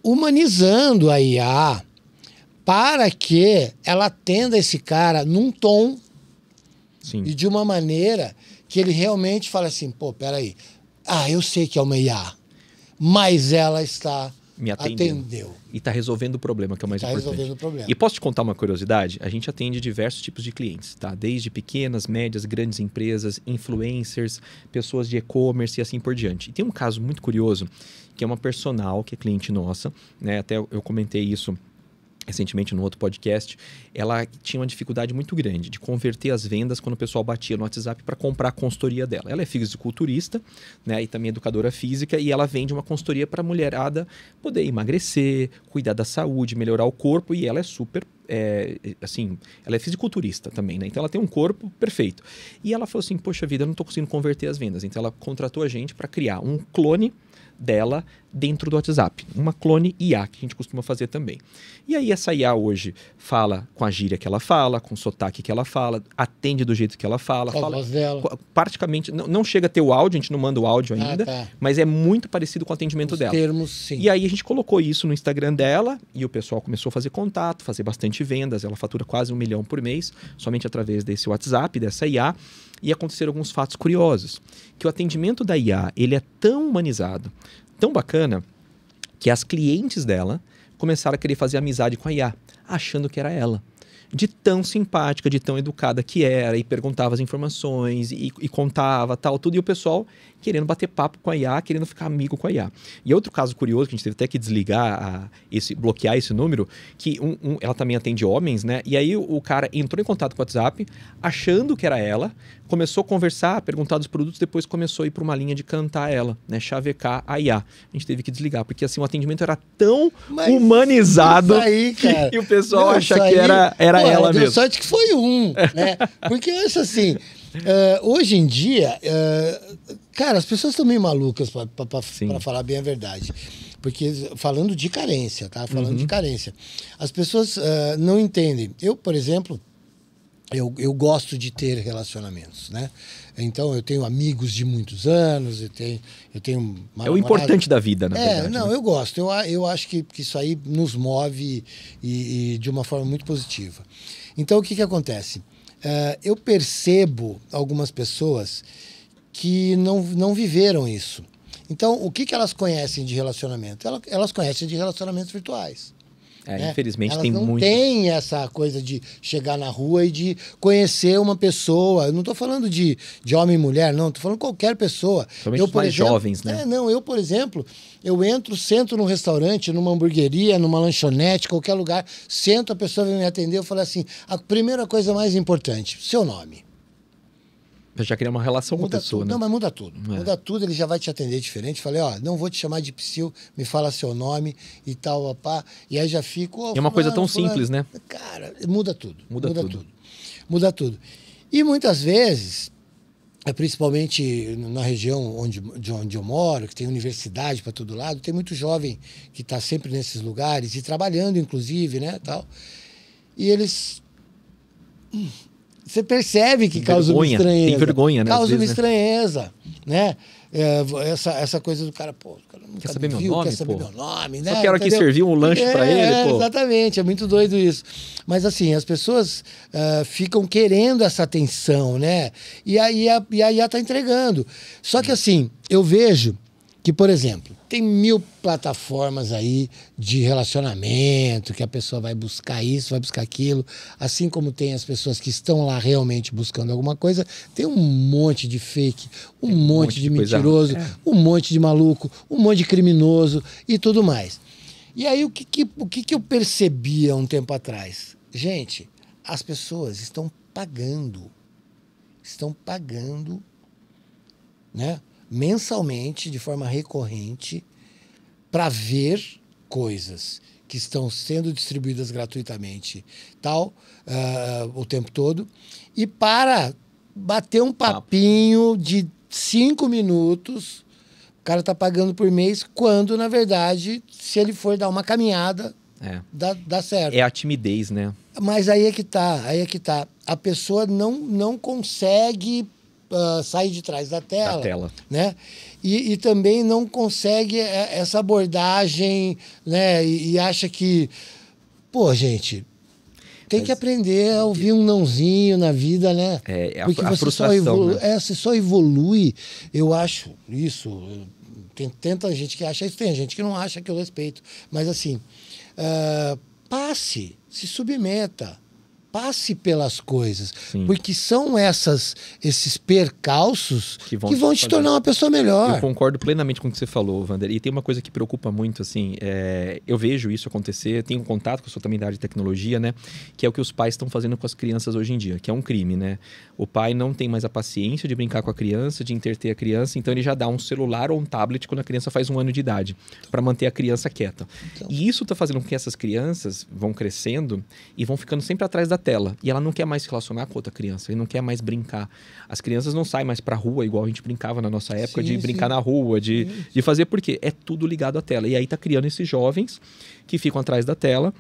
Humanizando a IA, para que ela atenda esse cara num tom. Sim. E de uma maneira que ele realmente fala assim, pô, peraí, eu sei que é uma IA, mas ela está me atendeu. E está resolvendo o problema, que é o mais importante. Resolvendo o problema. E posso te contar uma curiosidade? A gente atende diversos tipos de clientes, tá? Desde pequenas, médias, grandes empresas, influencers, pessoas de e-commerce e assim por diante. E tem um caso muito curioso, que é uma personal, que é cliente nossa, né? Até eu comentei isso recentemente no outro podcast. Ela tinha uma dificuldade muito grande de converter as vendas quando o pessoal batia no WhatsApp para comprar a consultoria dela. Ela é fisiculturista, né, e também educadora física, e ela vende uma consultoria para a mulherada poder emagrecer, cuidar da saúde, melhorar o corpo, e ela é super ela é fisiculturista também, né? Então ela tem um corpo perfeito. E ela falou assim, poxa vida, eu não estou conseguindo converter as vendas. Então ela contratou a gente para criar um clone dela dentro do WhatsApp. Uma clone IA, que a gente costuma fazer também. E aí essa IA hoje fala com a gíria que ela fala, com o sotaque que ela fala, atende do jeito que ela fala. Com a voz dela. Praticamente, não chega a ter o áudio, a gente não manda o áudio ainda, mas é muito parecido com o atendimento dela. Termos, sim. E aí a gente colocou isso no Instagram dela e o pessoal começou a fazer contato, fazer bastante vendas. Ela fatura quase 1 milhão por mês, somente através desse WhatsApp, dessa IA. E aconteceram alguns fatos curiosos. Que o atendimento da IA, ele é tão humanizado, tão bacana, que as clientes dela começaram a querer fazer amizade com a IA, achando que era ela. De tão simpática, de tão educada que era, e perguntava as informações, e contava, tal, tudo. E o pessoal querendo bater papo com a IA, querendo ficar amigo com a IA. E outro caso curioso, que a gente teve até que desligar, bloquear esse número, que ela também atende homens, né? E aí o cara entrou em contato com o WhatsApp, achando que era ela, começou a conversar, perguntar dos produtos, depois começou a ir para uma linha de cantar ela, né? Chavecar a IA. A gente teve que desligar, porque assim, o atendimento era tão humanizado aí, cara, que o pessoal acha que era ela mesmo. Sorte que foi né? Porque eu acho assim, hoje em dia, cara, as pessoas estão meio malucas, para falar bem a verdade. Porque falando de carência, tá? Falando de carência. As pessoas não entendem. Eu, por exemplo, eu gosto de ter relacionamentos, né? Então, eu tenho amigos de muitos anos, eu tenho uma namorada. O importante da vida, na verdade. Não, né? eu gosto. Eu acho que isso aí nos move e de uma forma muito positiva. Então, o que acontece? Eu percebo algumas pessoas que não viveram isso. Então, o que elas conhecem de relacionamento? Elas conhecem de relacionamentos virtuais. Né? Infelizmente elas tem não muito. Tem essa coisa de chegar na rua e de conhecer uma pessoa. Eu não estou falando de homem e mulher, não. Estou falando qualquer pessoa. Somente os mais jovens, né? Eu, por exemplo, sento num restaurante, numa hamburgueria, numa lanchonete, qualquer lugar, sento, a pessoa vem me atender, eu falo assim, a primeira coisa mais importante, seu nome. Eu já queria uma relação com a pessoa, tudo. né? Não, mas muda tudo. Muda tudo, ele já vai te atender diferente. Falei, não vou te chamar de psil, me fala seu nome e tal, papá. E aí já fico... É uma coisa tão simples, né? Cara, muda tudo. Muda tudo. Muda tudo. E muitas vezes, principalmente na região de onde eu moro, que tem universidade para todo lado, tem muito jovem que está sempre nesses lugares e trabalhando, inclusive, né, tal. E eles... Você percebe que causa uma estranheza. Tem vergonha, né? Causa uma estranheza, né? Essa coisa do cara, o cara nunca quer saber meu nome, quer saber meu nome, né? Só quero aqui servir um lanche para ele, pô. Exatamente, é muito doido isso. Mas assim, as pessoas ficam querendo essa atenção, né? E a IA tá entregando. Só que assim, eu vejo que, por exemplo, tem 1000 plataformas aí de relacionamento, que a pessoa vai buscar isso, vai buscar aquilo. Assim como tem as pessoas que estão lá realmente buscando alguma coisa, tem um monte de fake, um monte de mentiroso, um monte de maluco, um monte de criminoso e tudo mais. E aí o que eu percebi há um tempo atrás? Gente, as pessoas estão pagando, né? Mensalmente, de forma recorrente, para ver coisas que estão sendo distribuídas gratuitamente, o tempo todo, e para bater um papinho de 5 minutos, o cara está pagando por mês, quando, na verdade, se ele for dar uma caminhada, dá certo. É a timidez, né? Mas aí é que tá. A pessoa não consegue... sair de trás da tela. Né? E também não consegue essa abordagem, né? E acha que, gente, tem que aprender a ouvir um nãozinho na vida, né? Porque a frustração, né? Você só evolui, eu acho isso. Tem tanta gente que acha isso, tem gente que não acha, que eu respeito. Mas assim, se submeta. Passe pelas coisas. Sim. Porque são esses percalços que vão te tornar uma pessoa melhor. Eu concordo plenamente com o que você falou, Wander. E tem uma coisa que preocupa muito, assim, eu vejo isso acontecer, tenho contato com a sua também da área de tecnologia, né? Que é o que os pais estão fazendo com as crianças hoje em dia, que é um crime, né? O pai não tem mais a paciência de brincar com a criança, de entreter a criança, então ele já dá um celular ou um tablet quando a criança faz 1 ano de idade, para manter a criança quieta. Então... E isso está fazendo com que essas crianças vão crescendo e vão ficando sempre atrás da tela. E ela não quer mais se relacionar com outra criança, ele não quer mais brincar. As crianças não saem mais pra rua igual a gente brincava na nossa época, de brincar na rua, de fazer, porque é tudo ligado à tela. E aí tá criando esses jovens que ficam atrás da tela,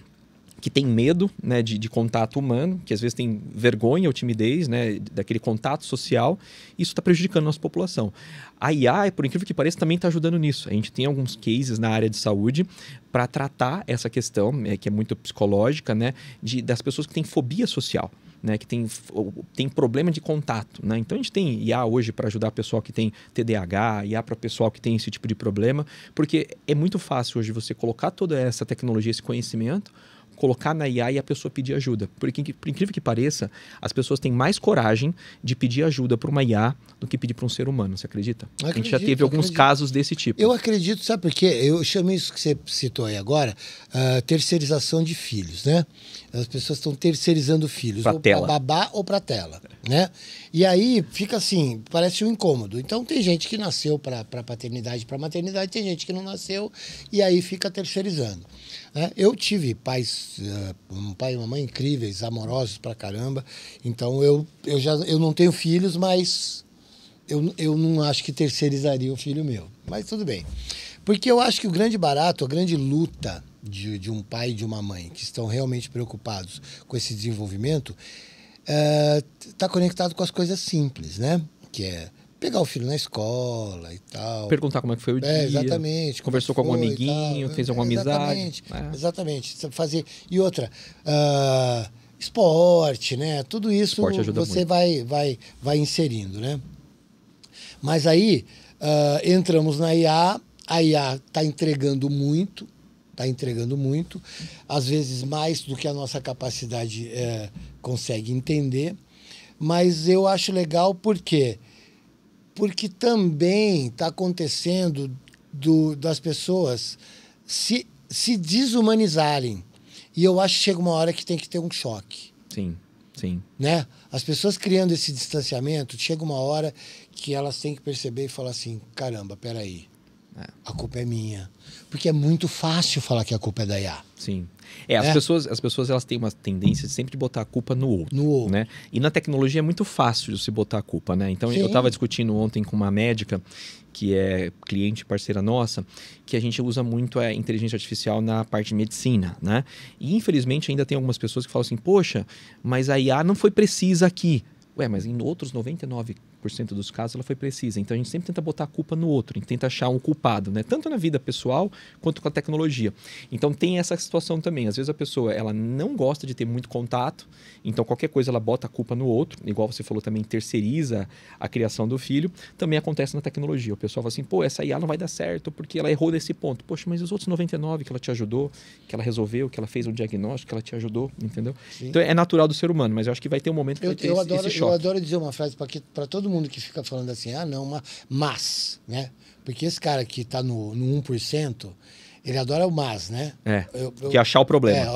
que tem medo, né, de contato humano, que às vezes tem vergonha ou timidez, né, daquele contato social. Isso está prejudicando a nossa população. A IA, por incrível que pareça, também está ajudando nisso. A gente tem alguns cases na área de saúde para tratar essa questão, que é muito psicológica, né, das pessoas que têm fobia social, né, que tem problema de contato, né? Então a gente tem IA hoje para ajudar o pessoal que tem TDAH, IA para o pessoal que tem esse tipo de problema, porque é muito fácil hoje você colocar toda essa tecnologia, esse conhecimento, colocar na IA e a pessoa pedir ajuda. Porque, por incrível que pareça, as pessoas têm mais coragem de pedir ajuda para uma IA do que pedir para um ser humano, você acredita? A gente já teve alguns casos desse tipo. Eu acredito, sabe por quê? Eu chamo isso que você citou aí agora, terceirização de filhos, né? As pessoas estão terceirizando filhos, ou para babá ou para tela, né? E aí fica assim, parece um incômodo. Então tem gente que nasceu para paternidade, para maternidade, tem gente que não nasceu e aí fica terceirizando. Eu tive um pai e uma mãe incríveis, amorosos pra caramba. Então eu não tenho filhos, mas eu não acho que terceirizaria o filho meu. Mas tudo bem. Porque eu acho que o grande barato, a grande luta de um pai e de uma mãe que estão realmente preocupados com esse desenvolvimento está conectado com as coisas simples, né? Que é pegar o filho na escola e tal. Perguntar como é que foi o dia. Exatamente. Conversou com algum amiguinho, fez alguma amizade. Exatamente. Fazer. E outra, esporte, né? Tudo isso esporte ajuda você muito. vai inserindo, né? Mas aí entramos na IA, a IA está entregando muito, às vezes mais do que a nossa capacidade consegue entender, mas eu acho legal porque também está acontecendo das pessoas se desumanizarem. E eu acho que chega uma hora que tem que ter um choque. Sim, sim. Né? As pessoas criando esse distanciamento, chega uma hora que elas têm que perceber e falar assim, caramba, peraí, a culpa é minha. Porque é muito fácil falar que a culpa é da IA. Sim. As pessoas elas têm uma tendência de sempre botar a culpa no outro. Né? E na tecnologia é muito fácil de se botar a culpa, né? Então, eu estava discutindo ontem com uma médica que é cliente e parceira nossa, que a gente usa muito a inteligência artificial na parte de medicina, né? E infelizmente ainda tem algumas pessoas que falam assim, poxa, mas a IA não foi precisa aqui. Mas em outros 99% dos casos ela foi precisa. Então a gente sempre tenta botar a culpa no outro, a gente tenta achar um culpado, né? Tanto na vida pessoal quanto com a tecnologia. Então tem essa situação também. Às vezes a pessoa ela não gosta de ter muito contato, então qualquer coisa ela bota a culpa no outro, igual você falou também, terceiriza a criação do filho. Também acontece na tecnologia. O pessoal fala assim, essa IA não vai dar certo porque ela errou nesse ponto. Poxa, mas os outros 99 que ela te ajudou, que ela resolveu, que ela fez um diagnóstico, que ela te ajudou, entendeu? Sim. Então é natural do ser humano, mas eu acho que vai ter um momento que vai ter esse choque. Eu adoro dizer uma frase para todo mundo que fica falando assim, mas, né? Porque esse cara que está no 1%, ele adora o mas, né? Que é achar o problema.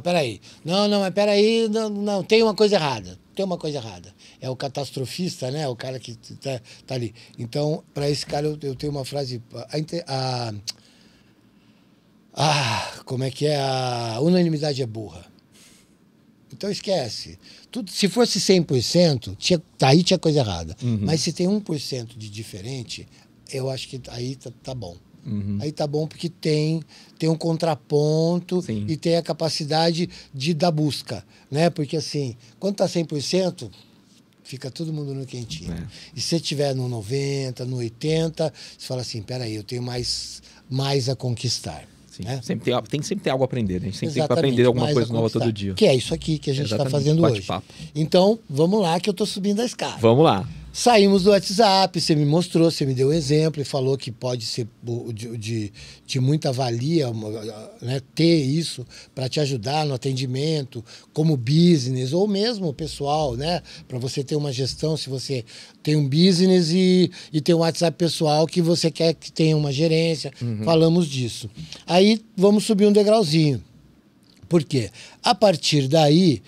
Peraí. Mas peraí, não, tem uma coisa errada. É o catastrofista, né? O cara que tá ali. Então, para esse cara, eu tenho uma frase... como é que é? A unanimidade é burra. Então esquece. Se fosse 100%, aí tinha coisa errada. Mas se tem 1% de diferente, eu acho que aí tá bom. Aí tá bom porque tem um contraponto. Sim. E tem a capacidade da busca. Né? Porque assim, quando tá 100%, fica todo mundo no quentinho. E se você estiver no 90%, no 80%, você fala assim, peraí, eu tenho mais a conquistar. Tem que sempre ter algo a aprender, né? A gente sempre tem que aprender alguma coisa nova todo dia. Que é isso aqui que a gente está fazendo hoje. Então, vamos lá que eu estou subindo a escada. Vamos lá. Saímos do WhatsApp, você me mostrou, você me deu um exemplo e falou que pode ser de muita valia, né, ter isso para te ajudar no atendimento, como business, ou mesmo pessoal, né? Para você ter uma gestão, se você tem um business e tem um WhatsApp pessoal que você quer que tenha uma gerência. Falamos disso. Aí vamos subir um degrauzinho. Por quê? A partir daí,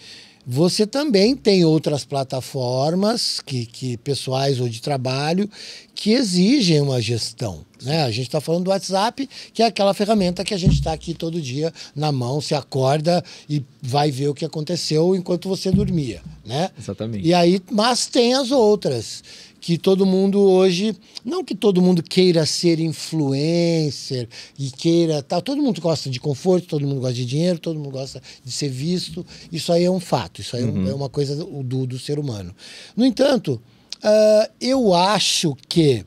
você também tem outras plataformas que pessoais ou de trabalho que exigem uma gestão. Né? A gente está falando do WhatsApp, que é aquela ferramenta que a gente está aqui todo dia na mão, se acorda e vai ver o que aconteceu enquanto você dormia. Né? Exatamente. E aí, mas tem as outras, que todo mundo hoje, não que todo mundo queira ser influencer e queira tal, todo mundo gosta de conforto, todo mundo gosta de dinheiro, todo mundo gosta de ser visto, isso aí é um fato, isso aí é uma coisa do ser humano. No entanto, eu acho que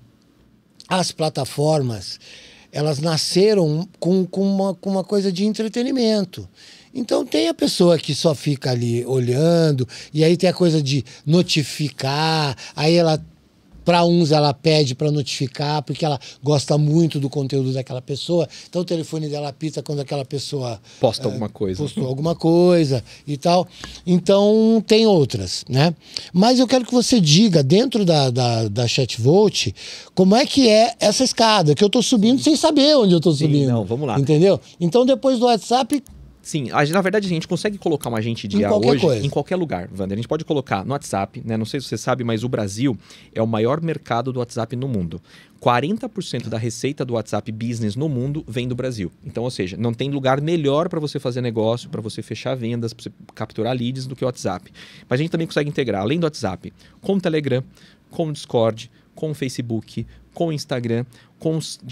as plataformas, elas nasceram com uma coisa de entretenimento. Então tem a pessoa que só fica ali olhando, e aí tem a coisa de notificar, aí ela... Para uns ela pede para notificar, porque ela gosta muito do conteúdo daquela pessoa. Então o telefone dela apita quando aquela pessoa... Posta alguma coisa. Postou alguma coisa e tal. Então tem outras, né? Mas eu quero que você diga, dentro da ChatVolt, como é que é essa escada, que eu estou subindo sem saber onde eu estou subindo. Não, vamos lá. Entendeu? Então depois do WhatsApp... Sim, na verdade a gente consegue colocar um agente de IA hoje em qualquer lugar, Wander. A gente pode colocar no WhatsApp, né? Não sei se você sabe, mas o Brasil é o maior mercado do WhatsApp no mundo. 40% da receita do WhatsApp Business no mundo vem do Brasil. Então, ou seja, não tem lugar melhor para você fazer negócio, para você fechar vendas, para você capturar leads do que o WhatsApp. Mas a gente também consegue integrar, além do WhatsApp, com o Telegram, com o Discord, com o Facebook, com o Instagram,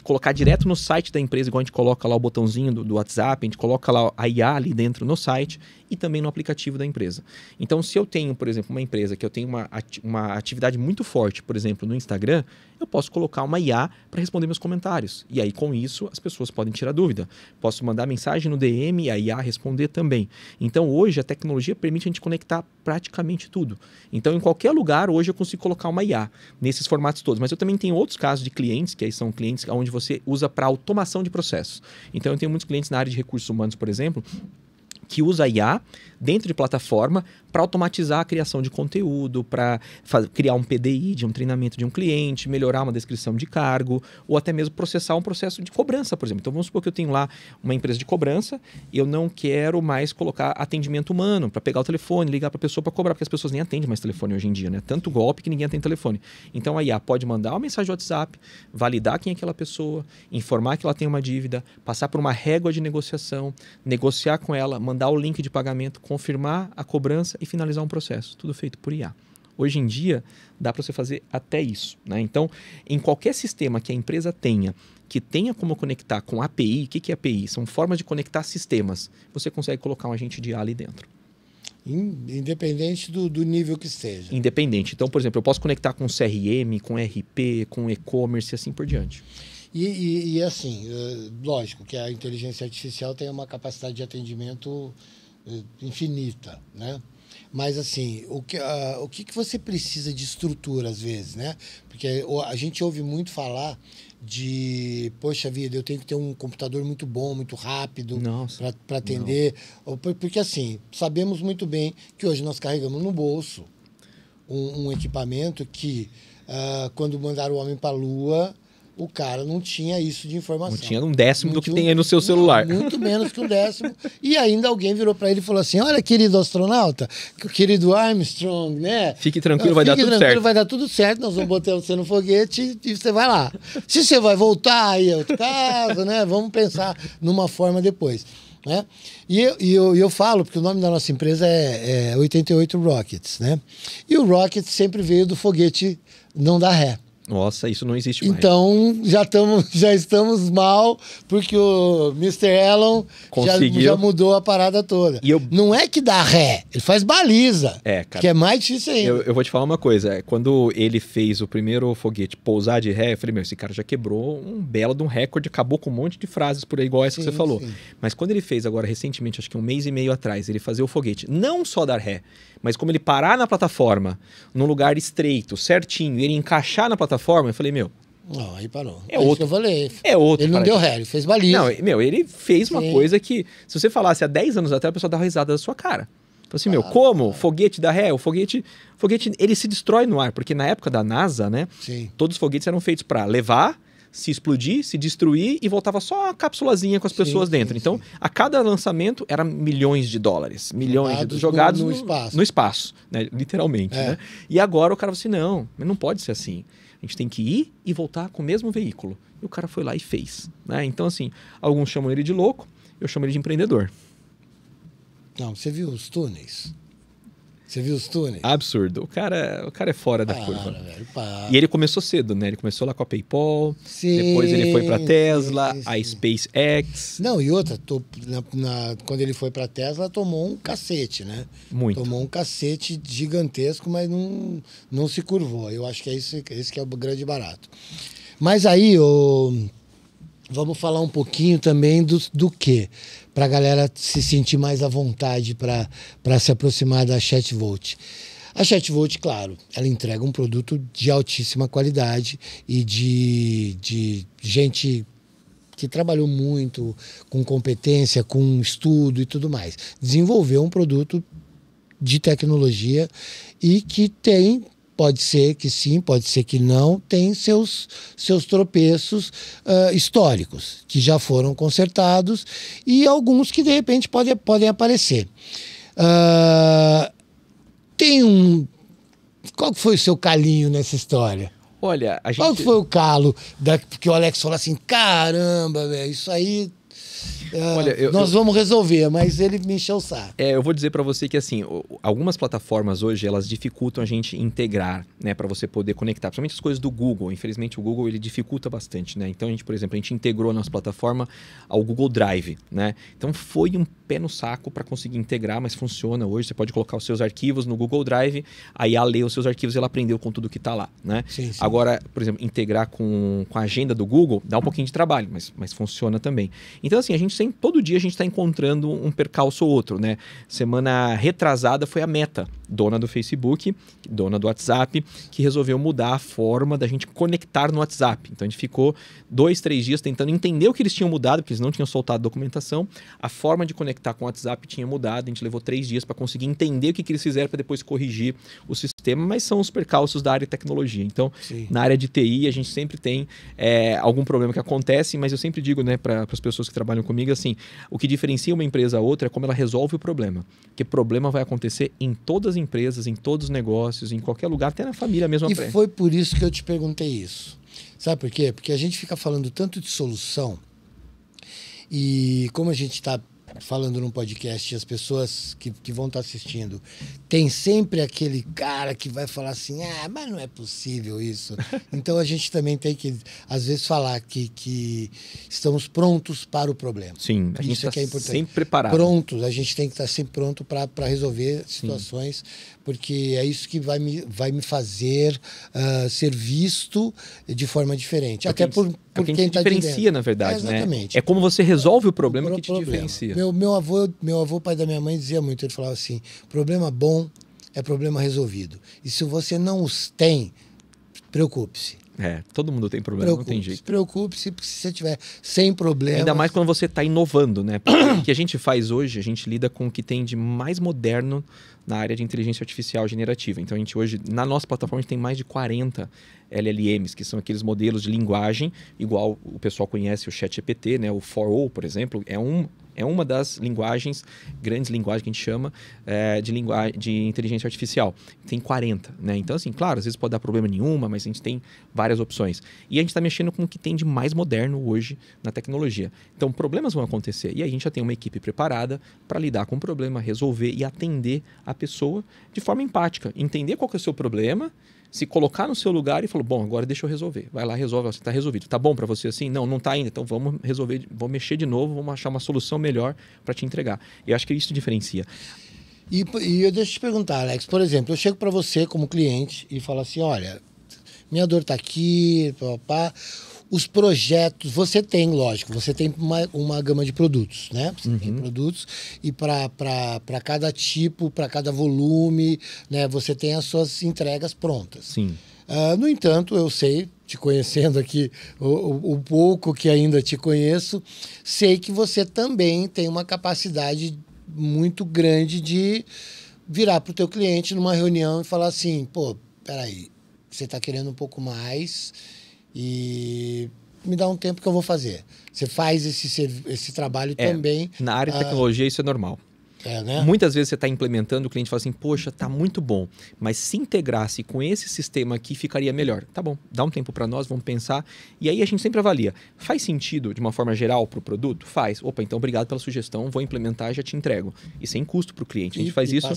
colocar direto no site da empresa, igual a gente coloca lá o botãozinho do WhatsApp, a gente coloca lá a IA ali dentro no site e também no aplicativo da empresa. Então, se eu tenho, por exemplo, uma empresa que eu tenho uma atividade muito forte, por exemplo, no Instagram, eu posso colocar uma IA para responder meus comentários. E aí, com isso, as pessoas podem tirar dúvida. Posso mandar mensagem no DM e a IA responder também. Então, hoje, a tecnologia permite a gente conectar praticamente tudo. Então, em qualquer lugar, hoje eu consigo colocar uma IA nesses formatos todos. Mas eu também tenho outros casos de clientes, que aí são clientes onde você usa para automação de processos. Então, eu tenho muitos clientes na área de recursos humanos, por exemplo, que usa IA dentro de plataforma para automatizar a criação de conteúdo, para criar um PDI de um treinamento de um cliente, melhorar uma descrição de cargo, ou até mesmo processar um processo de cobrança, por exemplo. Então, vamos supor que eu tenho lá uma empresa de cobrança e eu não quero mais colocar atendimento humano para pegar o telefone, ligar para a pessoa para cobrar, porque as pessoas nem atendem mais telefone hoje em dia, né? Tanto golpe que ninguém atende telefone. Então, a IA pode mandar uma mensagem de WhatsApp, validar quem é aquela pessoa, informar que ela tem uma dívida, passar por uma régua de negociação, negociar com ela, mandar o link de pagamento, confirmar a cobrança e finalizar um processo. Tudo feito por IA. Hoje em dia, dá para você fazer até isso, né? Então, em qualquer sistema que a empresa tenha, que tenha como conectar com API, o que é API? São formas de conectar sistemas. Você consegue colocar um agente de IA ali dentro. Independente do nível que seja. Independente. Então, por exemplo, eu posso conectar com CRM, com RP, com e-commerce e assim por diante. E assim, lógico que a inteligência artificial tem uma capacidade de atendimento infinita, né? Mas assim, o que você precisa de estrutura às vezes, né? Porque a gente ouve muito falar de, poxa vida, eu tenho que ter um computador muito bom, muito rápido para atender. Porque assim, sabemos muito bem que hoje nós carregamos no bolso um equipamento que, quando mandaram o homem para a Lua, o cara não tinha isso de informação. Não tinha um décimo do que tem aí no seu celular. Muito menos que um décimo. E ainda alguém virou para ele e falou assim, olha, querido astronauta, querido Armstrong, né? Fique tranquilo, vai dar tudo certo. Vai dar tudo certo, nós vamos botar você no foguete e você vai lá. Se você vai voltar, aí é outro caso, né? Vamos pensar numa forma depois. Né? E eu falo, porque o nome da nossa empresa é 88 Rockets, né? E o Rocket sempre veio do foguete não dar ré. Nossa, isso não existe mais. Então, já estamos mal, porque o Mr. Elon já mudou a parada toda. Não é que dá ré, ele faz baliza, cara, que é mais difícil ainda. Eu vou te falar uma coisa, quando ele fez o primeiro foguete pousar de ré, eu falei, esse cara já quebrou um belo de um recorde, acabou com um monte de frases por aí, igual essa que você falou. Sim. Mas quando ele fez agora, recentemente, acho que 1 mês e meio atrás, ele fazer o foguete, não só dar ré, mas como ele parar na plataforma, num lugar estreito, certinho, e ele encaixar na plataforma, eu falei, não, aí parou. É outro. Que eu falei. É outro. Ele não deu ré, ele fez baliza. Não, ele fez uma coisa que, se você falasse há 10 anos atrás, a pessoa dava risada da sua cara. Então assim, como? Foguete dá ré? O foguete, ele se destrói no ar, porque na época da NASA, né? Sim. Todos os foguetes eram feitos para levar, se explodir, se destruir e voltava só a cápsulazinha com as pessoas dentro. Então, a cada lançamento era milhões de dólares, jogados no espaço, né? Literalmente. Né? E agora o cara falou assim, não pode ser assim. A gente tem que ir e voltar com o mesmo veículo. E o cara foi lá e fez. Né? Então, assim, alguns chamam ele de louco, eu chamo ele de empreendedor. Não, você viu os túneis? Você viu os túneis? Absurdo. O cara é fora da curva. Velho, e ele começou cedo, né? Ele começou lá com a PayPal, sim, depois ele foi para Tesla, a SpaceX. Não, e outra, quando ele foi para Tesla, tomou um cacete, né? Muito. Tomou um cacete gigantesco, mas não se curvou. Eu acho que é esse que é o grande barato. Mas aí, vamos falar um pouquinho também do quê? Para a galera se sentir mais à vontade para se aproximar da ChatVolt. A ChatVolt, claro, ela entrega um produto de altíssima qualidade e de gente que trabalhou muito, com competência, com estudo e tudo mais. Desenvolveu um produto de tecnologia e que tem... Pode ser que sim, pode ser que não, tem seus tropeços históricos, que já foram consertados, e alguns que de repente podem aparecer. Qual foi o seu calinho nessa história? Olha, Qual foi o calo que o Alex falou assim, caramba, velho, isso aí... Olha, nós vamos resolver, mas ele me encheu o saco. Eu vou dizer para você que, assim, algumas plataformas hoje, elas dificultam a gente integrar, né? Para você poder conectar. Principalmente as coisas do Google. Infelizmente, o Google, ele dificulta bastante, né? Então, por exemplo, a gente integrou a nossa plataforma ao Google Drive, né? Então, foi um pé no saco para conseguir integrar, mas funciona hoje. Você pode colocar os seus arquivos no Google Drive, aí ela lê os seus arquivos e ela aprendeu com tudo que está lá, né? Sim. Agora, por exemplo, integrar com a agenda do Google dá um pouquinho de trabalho, mas funciona também. Então, assim, todo dia a gente está encontrando um percalço ou outro, né? Semana retrasada foi a Meta, dona do Facebook, dona do WhatsApp, que resolveu mudar a forma da gente conectar no WhatsApp. Então, a gente ficou 2, 3 dias tentando entender o que eles tinham mudado, porque eles não tinham soltado documentação. A forma de conectar com o WhatsApp tinha mudado. A gente levou 3 dias para conseguir entender o que eles fizeram para depois corrigir o sistema, mas são os percalços da área de tecnologia. Então, na área de TI, a gente sempre tem algum problema que acontece, mas eu sempre digo, né, para as pessoas que trabalham comigo, assim, o que diferencia uma empresa a outra é como ela resolve o problema. Porque problema vai acontecer em todas as empresas, em todos os negócios, em qualquer lugar, até na família mesmo. E foi por isso que eu te perguntei isso. Sabe por quê? Porque a gente fica falando tanto de solução e como a gente está falando num podcast e as pessoas que vão estar assistindo, tem sempre aquele cara que vai falar assim, mas não é possível isso. Então a gente também tem que, às vezes, falar que estamos prontos para o problema. Sim, a gente está sempre preparado. Prontos, a gente tem que estar sempre pronto para resolver situações, porque é isso que vai me fazer ser visto de forma diferente. Até por quem está diferencia, na verdade, exatamente. Né? É como você resolve o problema que te diferencia. Meu avô, pai da minha mãe, dizia muito, ele falava assim, problema bom é problema resolvido. E se você não os tem, preocupe-se. Todo mundo tem problema, não tem jeito. Preocupe-se, porque se você tiver sem problema... Ainda mais quando você está inovando, né? Porque o que a gente faz hoje, a gente lida com o que tem de mais moderno na área de inteligência artificial generativa. Então, a gente hoje, na nossa plataforma, a gente tem mais de 40 LLMs, que são aqueles modelos de linguagem, igual o pessoal conhece o ChatGPT, né? O 4o, por exemplo, é uma das linguagens, grandes linguagens que a gente chama de inteligência artificial. Tem 40, né? Então, assim, claro, às vezes pode dar problema nenhuma, mas a gente tem várias opções. E a gente está mexendo com o que tem de mais moderno hoje na tecnologia. Então, problemas vão acontecer. E a gente já tem uma equipe preparada para lidar com o problema, resolver e atender a pessoa de forma empática. Entender qual que é o seu problema, se colocar no seu lugar e falar, bom, agora deixa eu resolver. Vai lá, resolve, está resolvido. Tá bom para você assim? Não, não está ainda. Então vamos resolver, vamos mexer de novo, vamos achar uma solução melhor para te entregar. Eu acho que isso diferencia. E eu deixo te perguntar, Alex, por exemplo, eu chego para você como cliente e falo assim, olha, minha dor está aqui, papá. Os projetos, você tem, lógico, você tem uma gama de produtos, né? Você tem produtos e para cada tipo, para cada volume, né? Você tem as suas entregas prontas. Sim. No entanto, eu sei, te conhecendo aqui, o pouco que ainda te conheço, sei que você também tem uma capacidade muito grande de virar para o teu cliente numa reunião e falar assim, pô, peraí, você está querendo um pouco mais... E me dá um tempo que eu vou fazer. Você faz esse trabalho também. Na área de tecnologia isso é normal. Né? Muitas vezes você está implementando, o cliente fala assim, poxa, tá muito bom, mas se integrasse com esse sistema aqui, ficaria melhor. Tá bom, dá um tempo para nós, vamos pensar. E aí a gente sempre avalia. Faz sentido de uma forma geral para o produto? Faz. Opa, então obrigado pela sugestão, vou implementar e já te entrego. E sem custo para o cliente. A gente faz isso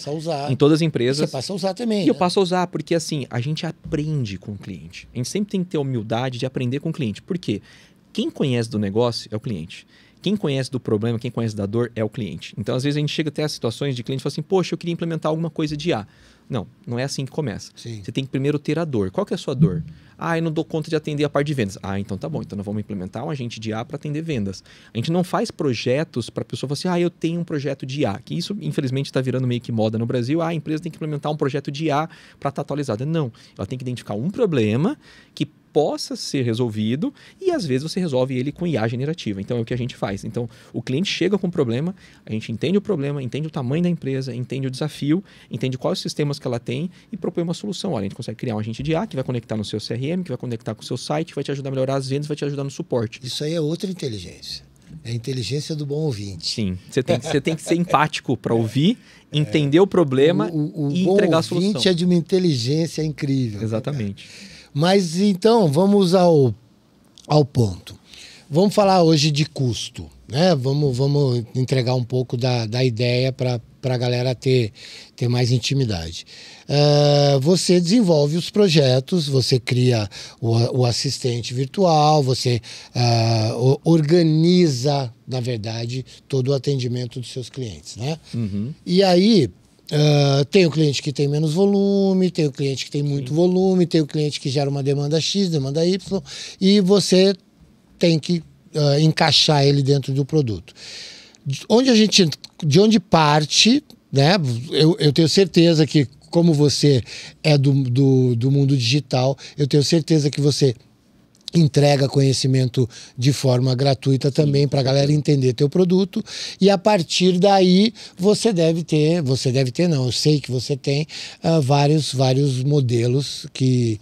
em todas as empresas. E você passa a usar também. E eu passo a usar, porque assim, a gente aprende com o cliente. A gente sempre tem que ter a humildade de aprender com o cliente. Por quê? Quem conhece do negócio é o cliente. Quem conhece do problema, quem conhece da dor é o cliente. Então, às vezes, a gente chega até a situações de cliente e fala assim, poxa, eu queria implementar alguma coisa de IA. Não, não é assim que começa. Sim. Você tem que primeiro ter a dor. Qual que é a sua dor? Eu não dou conta de atender a parte de vendas. Então tá bom. Então nós vamos implementar um agente de IA para atender vendas. A gente não faz projetos para a pessoa falar assim, eu tenho um projeto de IA. Que isso, infelizmente, está virando meio que moda no Brasil. A empresa tem que implementar um projeto de IA para estar atualizada. Não. Ela tem que identificar um problema que possa ser resolvido e às vezes você resolve ele com IA generativa. Então é o que a gente faz. Então o cliente chega com um problema, a gente entende o problema, entende o tamanho da empresa, entende o desafio, entende quais os sistemas que ela tem e propõe uma solução. Olha, a gente consegue criar um agente de IA que vai conectar no seu CRM, que vai conectar com o seu site, que vai te ajudar a melhorar as vendas, vai te ajudar no suporte. Isso aí é outra inteligência. É a inteligência do bom ouvinte. Sim, você tem que ser empático para ouvir, entender o problema e entregar a solução. O ouvinte é de uma inteligência incrível. Exatamente. Mas então, vamos ao ponto. Vamos falar hoje de custo, né? Vamos entregar um pouco da ideia para a galera ter mais intimidade. Você desenvolve os projetos, você cria o assistente virtual, você organiza, na verdade, todo o atendimento dos seus clientes, né? Uhum. E aí, tem o cliente que tem menos volume, tem o cliente que tem muito volume, tem o cliente que gera uma demanda X, demanda Y, e você tem que encaixar ele dentro do produto. De onde parte, né? Eu tenho certeza que, como você é do mundo digital, eu tenho certeza que você entrega conhecimento de forma gratuita também para a galera entender teu produto, e a partir daí você deve ter não, eu sei que você tem vários modelos que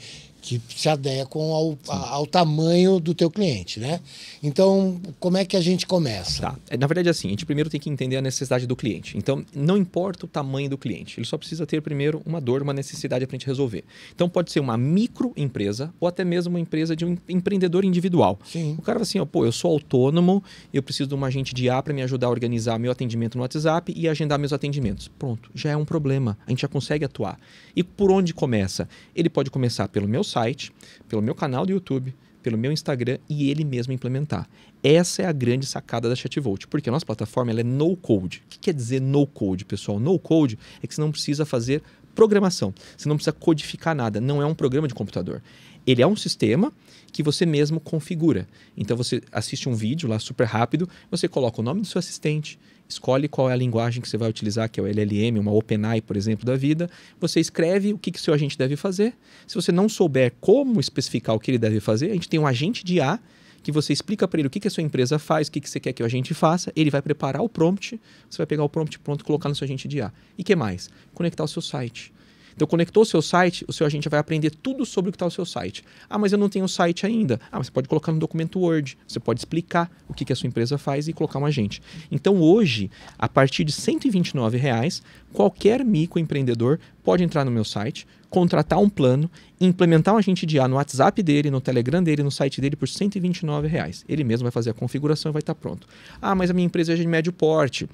se adequam ao tamanho do teu cliente, né? Então, como é que a gente começa? Tá. Na verdade, assim, a gente primeiro tem que entender a necessidade do cliente. Então, não importa o tamanho do cliente, ele só precisa ter primeiro uma dor, uma necessidade para a gente resolver. Então, pode ser uma microempresa ou até mesmo uma empresa de um empreendedor individual. Sim. O cara fala assim, eu sou autônomo, eu preciso de um agente de IA para me ajudar a organizar meu atendimento no WhatsApp e agendar meus atendimentos. Pronto, já é um problema, a gente já consegue atuar. E por onde começa? Ele pode começar pelo meu site, pelo meu canal do YouTube, pelo meu Instagram e ele mesmo implementar. Essa é a grande sacada da Chatvolt, porque a nossa plataforma ela é no-code. O que quer dizer no-code, pessoal? No-code é que você não precisa fazer programação, você não precisa codificar nada, não é um programa de computador. Ele é um sistema que você mesmo configura. Então você assiste um vídeo lá super rápido, você coloca o nome do seu assistente, escolhe qual é a linguagem que você vai utilizar, que é o LLM, uma OpenAI, por exemplo, da vida. Você escreve o que o seu agente deve fazer. Se você não souber como especificar o que ele deve fazer, a gente tem um agente de IA que você explica para ele o que a sua empresa faz, o que você quer que o agente faça, ele vai preparar o prompt, você vai pegar o prompt pronto e colocar no seu agente de IA. E o que mais? Conectar o seu site. Então, conectou o seu site, o seu agente vai aprender tudo sobre o que está no seu site. Ah, mas eu não tenho o site ainda. Ah, mas você pode colocar no documento Word. Você pode explicar o que a sua empresa faz e colocar um agente. Então, hoje, a partir de R$ 129,00, qualquer microempreendedor pode entrar no meu site, contratar um plano, implementar um agente de IA no WhatsApp dele, no Telegram dele, no site dele por R$ 129,00. Ele mesmo vai fazer a configuração e vai estar pronto. Ah, mas a minha empresa é de médio porte.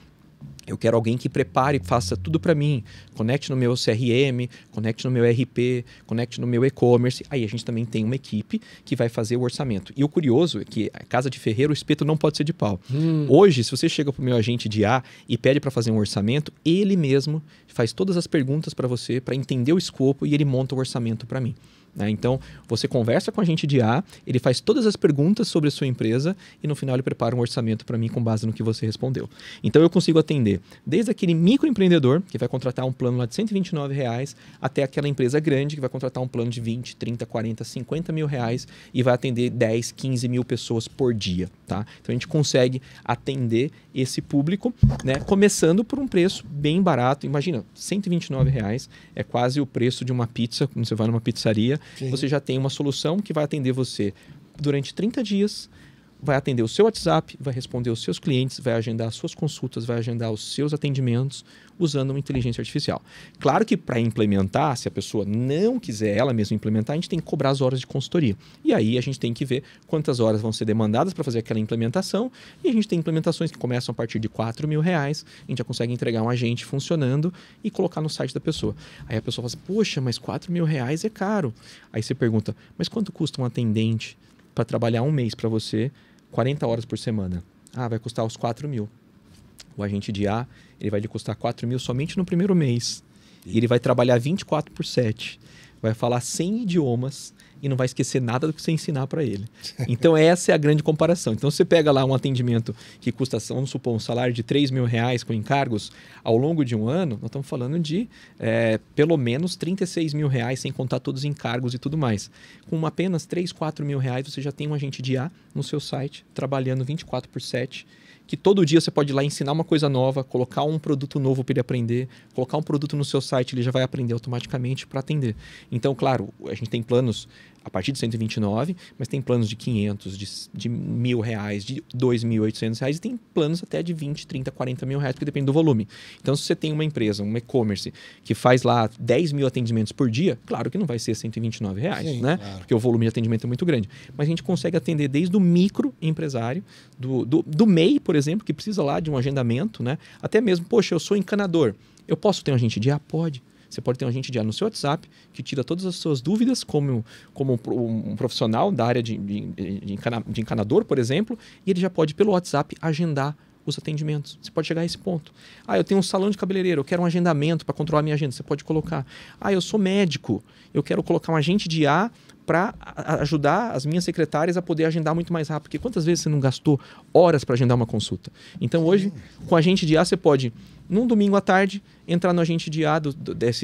Eu quero alguém que prepare e faça tudo para mim. Conecte no meu CRM, conecte no meu RP, conecte no meu e-commerce. Aí a gente também tem uma equipe que vai fazer o orçamento. E o curioso é que a casa de ferreiro, o espeto não pode ser de pau. Hoje, se você chega para o meu agente de IA e pede para fazer um orçamento, ele mesmo faz todas as perguntas para você, para entender o escopo e ele monta o orçamento para mim. Então, você conversa com a gente de IA, ele faz todas as perguntas sobre a sua empresa e no final ele prepara um orçamento para mim com base no que você respondeu. Então, eu consigo atender desde aquele microempreendedor que vai contratar um plano lá de R$ 129,00 até aquela empresa grande que vai contratar um plano de 20, 30, 40, 50 mil reais e vai atender 10, 15 mil pessoas por dia. Tá? Então, a gente consegue atender esse público, né, começando por um preço bem barato. Imagina, R$ 129,00 é quase o preço de uma pizza quando você vai numa pizzaria. Sim. Você já tem uma solução que vai atender você durante 30 dias, vai atender o seu WhatsApp, vai responder os seus clientes, vai agendar as suas consultas, vai agendar os seus atendimentos usando uma inteligência artificial. Claro que para implementar, se a pessoa não quiser ela mesma implementar, a gente tem que cobrar as horas de consultoria. E aí a gente tem que ver quantas horas vão ser demandadas para fazer aquela implementação. E a gente tem implementações que começam a partir de R$ 4.000. A gente já consegue entregar um agente funcionando e colocar no site da pessoa. Aí a pessoa fala assim, poxa, mas R$ 4.000 é caro. Aí você pergunta, mas quanto custa um atendente para trabalhar um mês para você, 40 horas por semana? Ah, vai custar os 4.000. O agente de IA, ele vai lhe custar 4.000 somente no primeiro mês. E ele vai trabalhar 24/7. Vai falar 100 idiomas e não vai esquecer nada do que você ensinar para ele. Então, essa é a grande comparação. Então, você pega lá um atendimento que custa, vamos supor, um salário de R$ 3.000 com encargos, ao longo de um ano, nós estamos falando de pelo menos R$ 36.000, sem contar todos os encargos e tudo mais. Com apenas R$ 3.000, R$ 4.000, você já tem um agente de IA no seu site, trabalhando 24/7, que todo dia você pode ir lá ensinar uma coisa nova, colocar um produto novo para ele aprender, colocar um produto no seu site, ele já vai aprender automaticamente para atender. Então, claro, a gente tem planos a partir de 129, mas tem planos de 500, de R$1.000, de R$2.800 e tem planos até de 20, 30, 40 mil reais, porque depende do volume. Então, se você tem uma empresa, um e-commerce, que faz lá 10 mil atendimentos por dia, claro que não vai ser R$129, Sim, né? claro. Porque o volume de atendimento é muito grande. Mas a gente consegue atender desde o microempresário, do MEI, por exemplo, que precisa lá de um agendamento, né? Até mesmo, poxa, eu sou encanador, eu posso ter um agente de IA? Pode. Você pode ter um agente de IA no seu WhatsApp que tira todas as suas dúvidas, como um profissional da área de encanador, por exemplo, e ele já pode, pelo WhatsApp, agendar os atendimentos. Você pode chegar a esse ponto. Ah, eu tenho um salão de cabeleireiro, eu quero um agendamento para controlar a minha agenda. Você pode colocar. Ah, eu sou médico, eu quero colocar um agente de IA para ajudar as minhas secretárias a poder agendar muito mais rápido. Porque quantas vezes você não gastou horas para agendar uma consulta? Então, hoje, com agente de IA, você pode, num domingo à tarde, entrar no agente de IA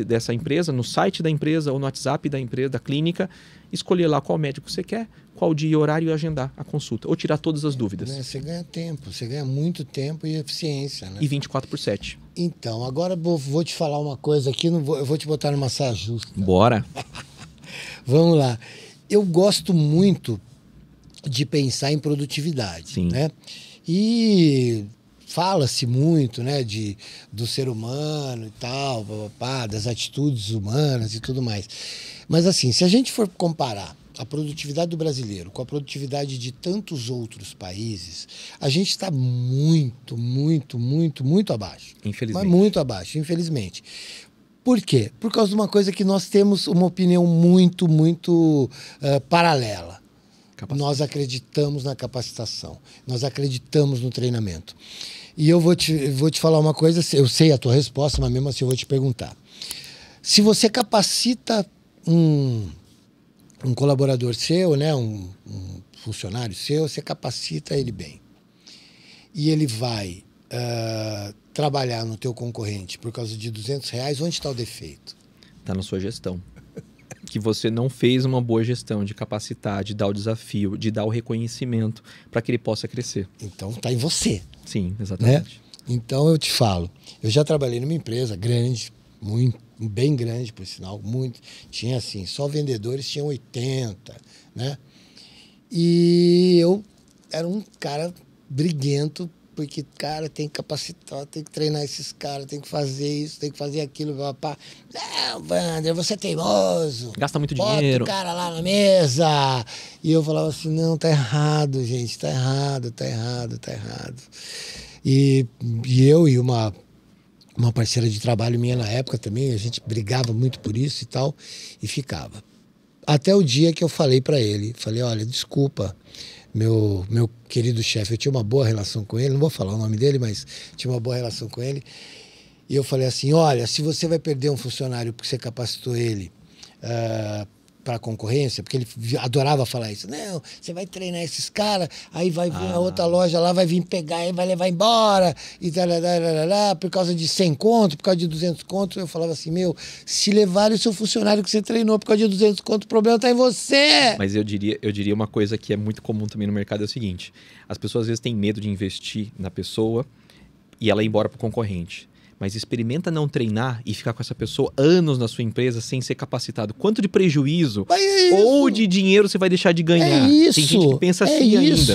dessa empresa, no site da empresa ou no WhatsApp da empresa, da clínica, escolher lá qual médico você quer, qual dia e horário e agendar a consulta. Ou tirar todas as dúvidas. Você ganha tempo, você ganha muito tempo e eficiência, né? E 24/7. Então, agora vou te falar uma coisa aqui, eu vou te botar numa saia justa. Bora! Vamos lá. Eu gosto muito de pensar em produtividade, Sim. né? E fala-se muito, né, do ser humano e tal, das atitudes humanas e tudo mais. Mas assim, se a gente for comparar a produtividade do brasileiro com a produtividade de tantos outros países, a gente está muito, muito, muito, muito abaixo. Infelizmente. Mas muito abaixo, infelizmente. Por quê? Por causa de uma coisa que nós temos uma opinião muito, muito paralela. Nós acreditamos na capacitação, nós acreditamos no treinamento. E eu vou te falar uma coisa, eu sei a tua resposta, mas mesmo assim eu vou te perguntar. Se você capacita um colaborador seu, né, um funcionário seu, você capacita ele bem. E ele vai trabalhar no teu concorrente por causa de R$200, onde está o defeito? Está na sua gestão. Que você não fez uma boa gestão de capacitar, de dar o desafio, de dar o reconhecimento para que ele possa crescer. Então está em você. Sim, exatamente. Né? Então eu te falo, eu já trabalhei numa empresa grande, muito, bem grande, por sinal, muito. Tinha assim, só vendedores tinham 80, né? E eu era um cara briguento, porque, cara, tem que capacitar, tem que treinar esses caras, tem que fazer isso, tem que fazer aquilo, papá. Não, Wander, você é teimoso. Gasta muito Bota dinheiro. o cara lá na mesa. E eu falava assim, não, tá errado, gente, tá errado, tá errado, tá errado. E eu e uma parceira de trabalho minha na época também, a gente brigava muito por isso e tal, e ficava. Até o dia que eu falei para ele, falei, olha, desculpa, meu querido chefe, eu tinha uma boa relação com ele, não vou falar o nome dele, mas tinha uma boa relação com ele. E eu falei assim, olha, se você vai perder um funcionário porque você capacitou ele para a concorrência, porque ele adorava falar isso. Não, você vai treinar esses caras, aí vai vir a outra loja lá, vai vir pegar e vai levar embora, e por causa de 100 conto, por causa de 200 conto. Eu falava assim, se levarem o seu funcionário que você treinou por causa de 200 conto, o problema está em você. Mas eu diria uma coisa que é muito comum também no mercado, é o seguinte, as pessoas às vezes têm medo de investir na pessoa e ela ir embora para o concorrente. Mas experimenta não treinar e ficar com essa pessoa anos na sua empresa sem ser capacitado. Quanto de prejuízo ou de dinheiro você vai deixar de ganhar? É isso. Tem gente que pensa assim ainda.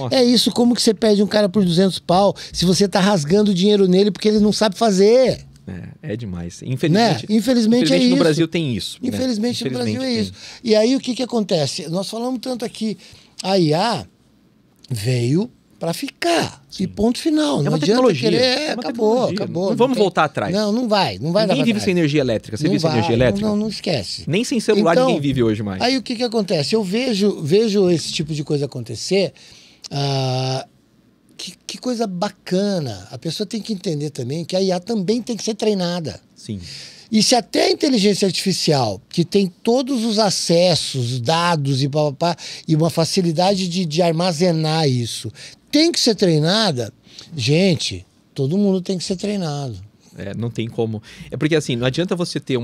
É isso. Como que você pede um cara por 200 pau se você tá rasgando dinheiro nele porque ele não sabe fazer? É demais. Infelizmente, né? Infelizmente é isso. No Brasil tem isso. Infelizmente no Brasil é isso. E aí o que acontece? Nós falamos tanto aqui, a IA veio para ficar. Sim. E ponto final. Não adianta querer. Acabou. Não vamos voltar atrás. Não vai. Ninguém vive sem energia elétrica. Você vive sem energia elétrica? Não esquece. Nem sem celular então, ninguém vive hoje mais. Aí o que acontece? Eu vejo esse tipo de coisa acontecer. Que coisa bacana. A pessoa tem que entender também que a IA também tem que ser treinada. Sim. E se até a inteligência artificial, que tem todos os acessos, dados e uma facilidade de armazenar isso, tem que ser treinada, gente, todo mundo tem que ser treinado. Não tem como. É porque assim, não adianta você ter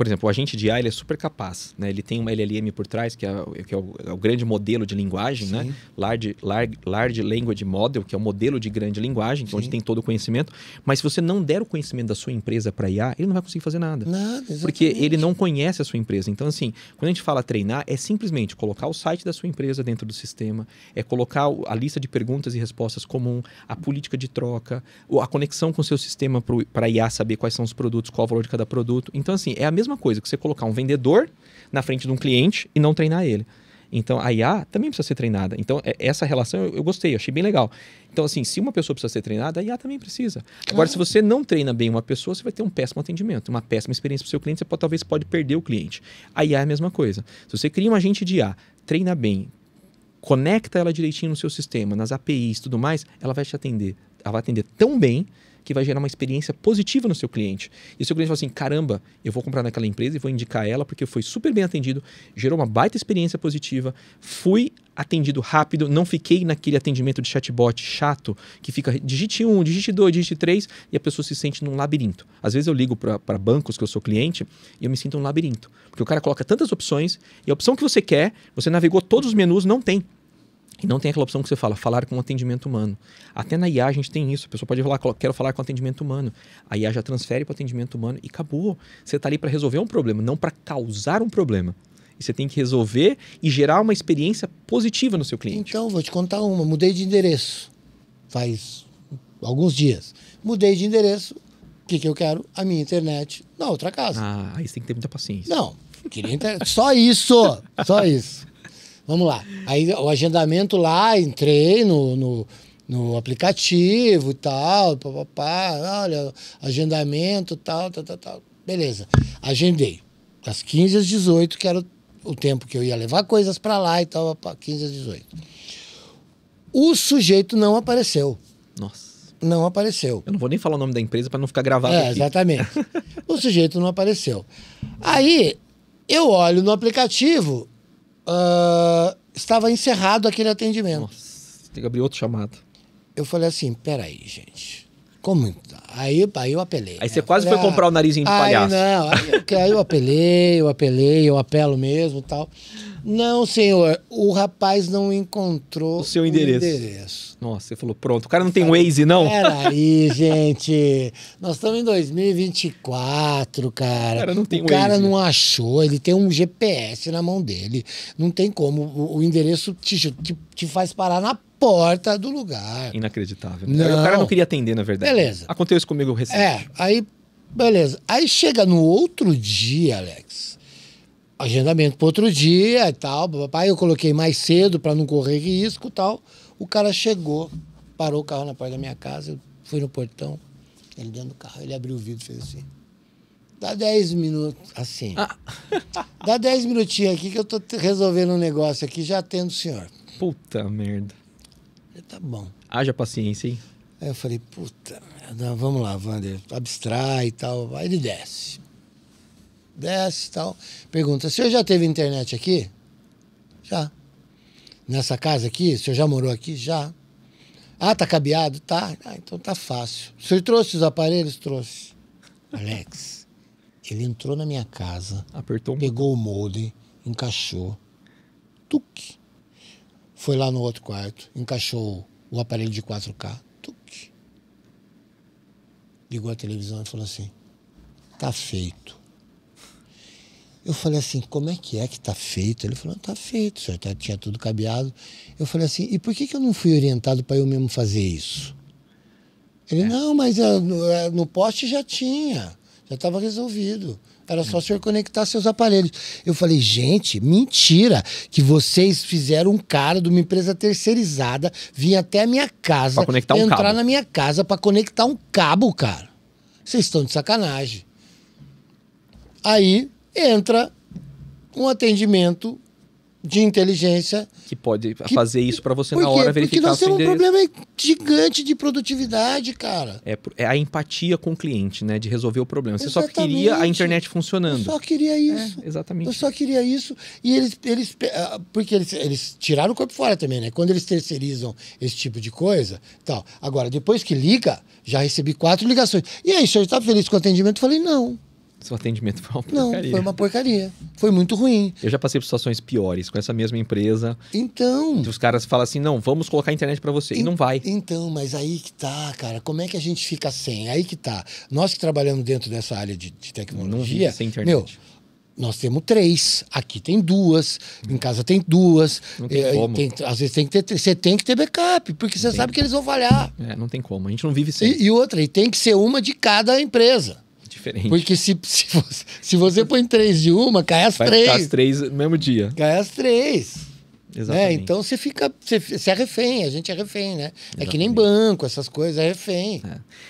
por exemplo, o agente de IA, ele é super capaz, né? Ele tem uma LLM por trás, que é o grande modelo de linguagem, Sim. né? Large Language Model, que é o modelo de grande linguagem, que é onde tem todo o conhecimento. Mas se você não der o conhecimento da sua empresa para IA, ele não vai conseguir fazer nada. Exatamente. Porque ele não conhece a sua empresa. Então, assim, quando a gente fala treinar, é simplesmente colocar o site da sua empresa dentro do sistema, é colocar a lista de perguntas e respostas comum, a política de troca, a conexão com o seu sistema para IA saber quais são os produtos, qual o valor de cada produto. Então, assim, é a mesma coisa que você colocar um vendedor na frente de um cliente e não treinar ele. Então, a IA também precisa ser treinada. Então, essa relação eu gostei, eu achei bem legal. Então, assim, se uma pessoa precisa ser treinada, a IA também precisa. Agora, se você não treina bem uma pessoa, você vai ter um péssimo atendimento, uma péssima experiência para o seu cliente, você talvez pode perder o cliente. A IA é a mesma coisa. Se você cria um agente de IA, treina bem, conecta ela direitinho no seu sistema, nas APIs e tudo mais, ela vai te atender. Ela vai atender tão bem que vai gerar uma experiência positiva no seu cliente. E o seu cliente fala assim, caramba, eu vou comprar naquela empresa e vou indicar ela porque foi super bem atendido, gerou uma baita experiência positiva, fui atendido rápido, não fiquei naquele atendimento de chatbot chato, que fica digite 1, digite 2, digite 3, e a pessoa se sente num labirinto. Às vezes eu ligo para bancos que eu sou cliente e eu me sinto num labirinto. Porque o cara coloca tantas opções e a opção que você quer, você navegou todos os menus, não tem. E não tem aquela opção que você fala, falar com atendimento humano. Até na IA a gente tem isso. A pessoa pode falar, quero falar com atendimento humano. A IA já transfere para o atendimento humano e acabou. Você está ali para resolver um problema, não para causar um problema. E você tem que resolver e gerar uma experiência positiva no seu cliente. Então, vou te contar uma. Mudei de endereço faz alguns dias. Mudei de endereço. O que eu quero? A minha internet na outra casa. Ah, aí você tem que ter muita paciência. Não, queria internet. Só isso. Só isso. Vamos lá. Aí o agendamento lá, entrei no aplicativo e tal, olha, agendamento, tal. Beleza. Agendei. Das 15 às 18, que era o tempo que eu ia levar coisas para lá e tal, 15 às 18. O sujeito não apareceu. Nossa. Não apareceu. Eu não vou nem falar o nome da empresa para não ficar gravado aqui. Exatamente. O sujeito não apareceu. Aí, eu olho no aplicativo... estava encerrado aquele atendimento. Nossa, tem que abrir outro chamado. Eu falei assim, peraí, gente. Como? Aí eu apelei. Aí você quase foi comprar o narizinho de palhaço. Não, aí eu apelei, eu apelo mesmo e tal. Não, senhor, o rapaz não encontrou o seu endereço. Nossa, você falou, pronto, o cara não tem Waze, não? Peraí, gente. Nós estamos em 2024, cara. O cara não tem Waze. O cara não achou, ele tem um GPS na mão dele. Não tem como. O endereço te faz parar na porta do lugar. Inacreditável. Não. O cara não queria atender, na verdade. Beleza. Aconteceu isso comigo recente. Aí, beleza. Aí chega no outro dia, Alex, agendamento para outro dia e tal, papai, eu coloquei mais cedo para não correr risco e tal. O cara chegou, parou o carro na porta da minha casa, eu fui no portão, ele dentro do carro, ele abriu o vidro e fez assim. Dá 10 minutos, assim. Dá 10 minutinhos aqui que eu tô resolvendo um negócio aqui, já atendo o senhor. Puta merda. Tá bom. Haja paciência, hein? Aí eu falei, puta, não, vamos lá, Wander, abstrai e tal. Aí ele desce e tal. Pergunta, o senhor já teve internet aqui? Já. Nessa casa aqui? O senhor já morou aqui? Já. Ah, tá cabeado? Tá. Ah, então tá fácil. O senhor trouxe os aparelhos? Trouxe. Alex, ele entrou na minha casa, apertou, pegou o modem, encaixou. Tuque. Foi lá no outro quarto, encaixou o aparelho de 4K. Tuque. Ligou a televisão e falou assim, tá feito. Eu falei assim, como é que tá feito? Ele falou, tá feito, o senhor tinha tudo cabeado. Eu falei assim, e por que eu não fui orientado para eu mesmo fazer isso? Ele, não, mas no poste já tinha, já estava resolvido. Era só o senhor conectar seus aparelhos. Eu falei, gente, mentira que vocês fizeram um cara de uma empresa terceirizada vir até a minha casa, entrar na minha casa para conectar um cabo, cara. Vocês estão de sacanagem. Aí entra um atendimento de inteligência que pode fazer isso para você na hora verificar o seu endereço. Porque nós temos um problema gigante de produtividade, cara. É a empatia com o cliente, né? De resolver o problema. Você Exatamente. Só queria a internet funcionando. Eu só queria isso. Exatamente. Eu só queria isso. E porque eles tiraram o corpo fora também, né? Quando eles terceirizam esse tipo de coisa, tal. Agora, depois que liga, já recebi 4 ligações. E aí, o senhor está feliz com o atendimento? Eu falei, não. Seu atendimento foi uma Não, porcaria. foi uma porcaria. Foi muito ruim. Eu já passei por situações piores com essa mesma empresa. Então... Os caras falam assim, não, vamos colocar a internet para você. E não vai. Então, mas aí que tá, cara. Como é que a gente fica sem? Aí que tá. Nós que trabalhamos dentro dessa área de tecnologia... Não vive sem internet. Meu, nós temos 3, aqui tem 2, em casa tem 2. Não tem como. Às vezes você tem que ter backup, porque você sabe que eles vão falhar. Não tem como. A gente não vive sem. E outra, e tem que ser uma de cada empresa. Diferente. Porque se você põe 3 de uma, cai as 3. Vai ficar as 3 no mesmo dia. Cai as 3. Exatamente. Então você é refém, a gente é refém, né? Exatamente. É que nem banco, essas coisas, é refém.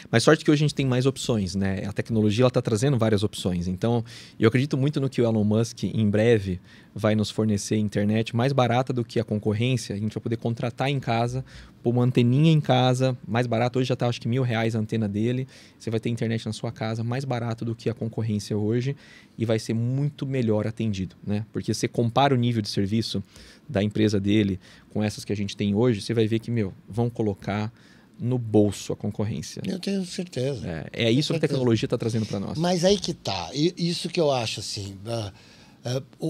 Mas sorte que hoje a gente tem mais opções, né? A tecnologia está trazendo várias opções. Então, eu acredito muito no que o Elon Musk, em breve, vai nos fornecer internet mais barata do que a concorrência. A gente vai poder contratar em casa, pôr uma anteninha em casa, mais barato. Hoje já está, acho que R$1.000 a antena dele. Você vai ter internet na sua casa, mais barato do que a concorrência hoje. E vai ser muito melhor atendido, né? Porque você compara o nível de serviço da empresa dele com essas que a gente tem hoje, você vai ver que, vão colocar no bolso a concorrência. Eu tenho certeza. É isso que a tecnologia está trazendo para nós. Mas aí que tá. Isso que eu acho assim...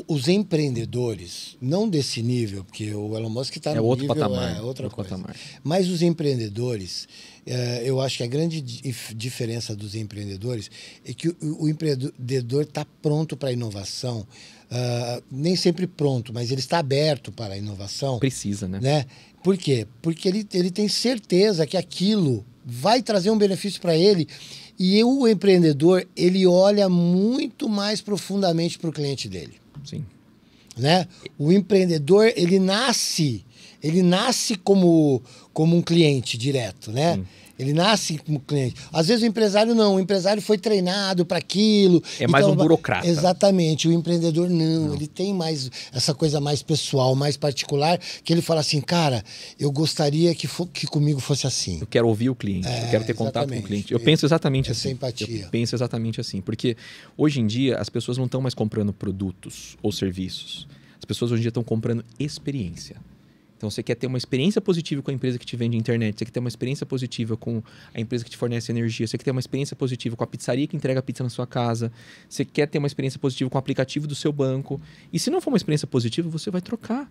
os empreendedores, não desse nível, porque o Elon Musk está no outro nível... patamar. É outra coisa. Patamar. Mas os empreendedores, eu acho que a grande diferença dos empreendedores é que o empreendedor está pronto para a inovação, nem sempre pronto, mas ele está aberto para a inovação. Precisa, né? Por quê? Porque ele tem certeza que aquilo vai trazer um benefício para ele. E o empreendedor, ele olha muito mais profundamente para o cliente dele. Sim. Né? O empreendedor, ele nasce como um cliente direto, né? Sim. Ele nasce como cliente. Às vezes o empresário não, o empresário foi treinado para aquilo. É mais um burocrata. Exatamente, o empreendedor não, ele tem mais essa coisa mais pessoal, mais particular, que ele fala assim, cara, eu gostaria que comigo fosse assim. Eu quero ouvir o cliente, eu quero ter contato com o cliente. Eu penso exatamente assim. Empatia. Eu penso exatamente assim, porque hoje em dia as pessoas não estão mais comprando produtos ou serviços. As pessoas hoje em dia estão comprando experiência. Então, você quer ter uma experiência positiva com a empresa que te vende internet, você quer ter uma experiência positiva com a empresa que te fornece energia, você quer ter uma experiência positiva com a pizzaria que entrega a pizza na sua casa, você quer ter uma experiência positiva com o aplicativo do seu banco. E se não for uma experiência positiva, você vai trocar.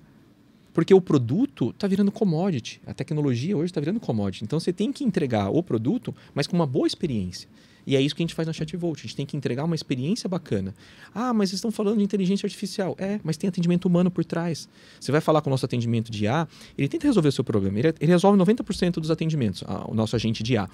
Porque o produto está virando commodity. A tecnologia hoje está virando commodity. Então, você tem que entregar o produto, mas com uma boa experiência. E é isso que a gente faz na Chatvolt. A gente tem que entregar uma experiência bacana. Ah, mas vocês estão falando de inteligência artificial. Mas tem atendimento humano por trás. Você vai falar com o nosso atendimento de IA, ele tenta resolver o seu problema. Ele resolve 90% dos atendimentos, o nosso agente de IA.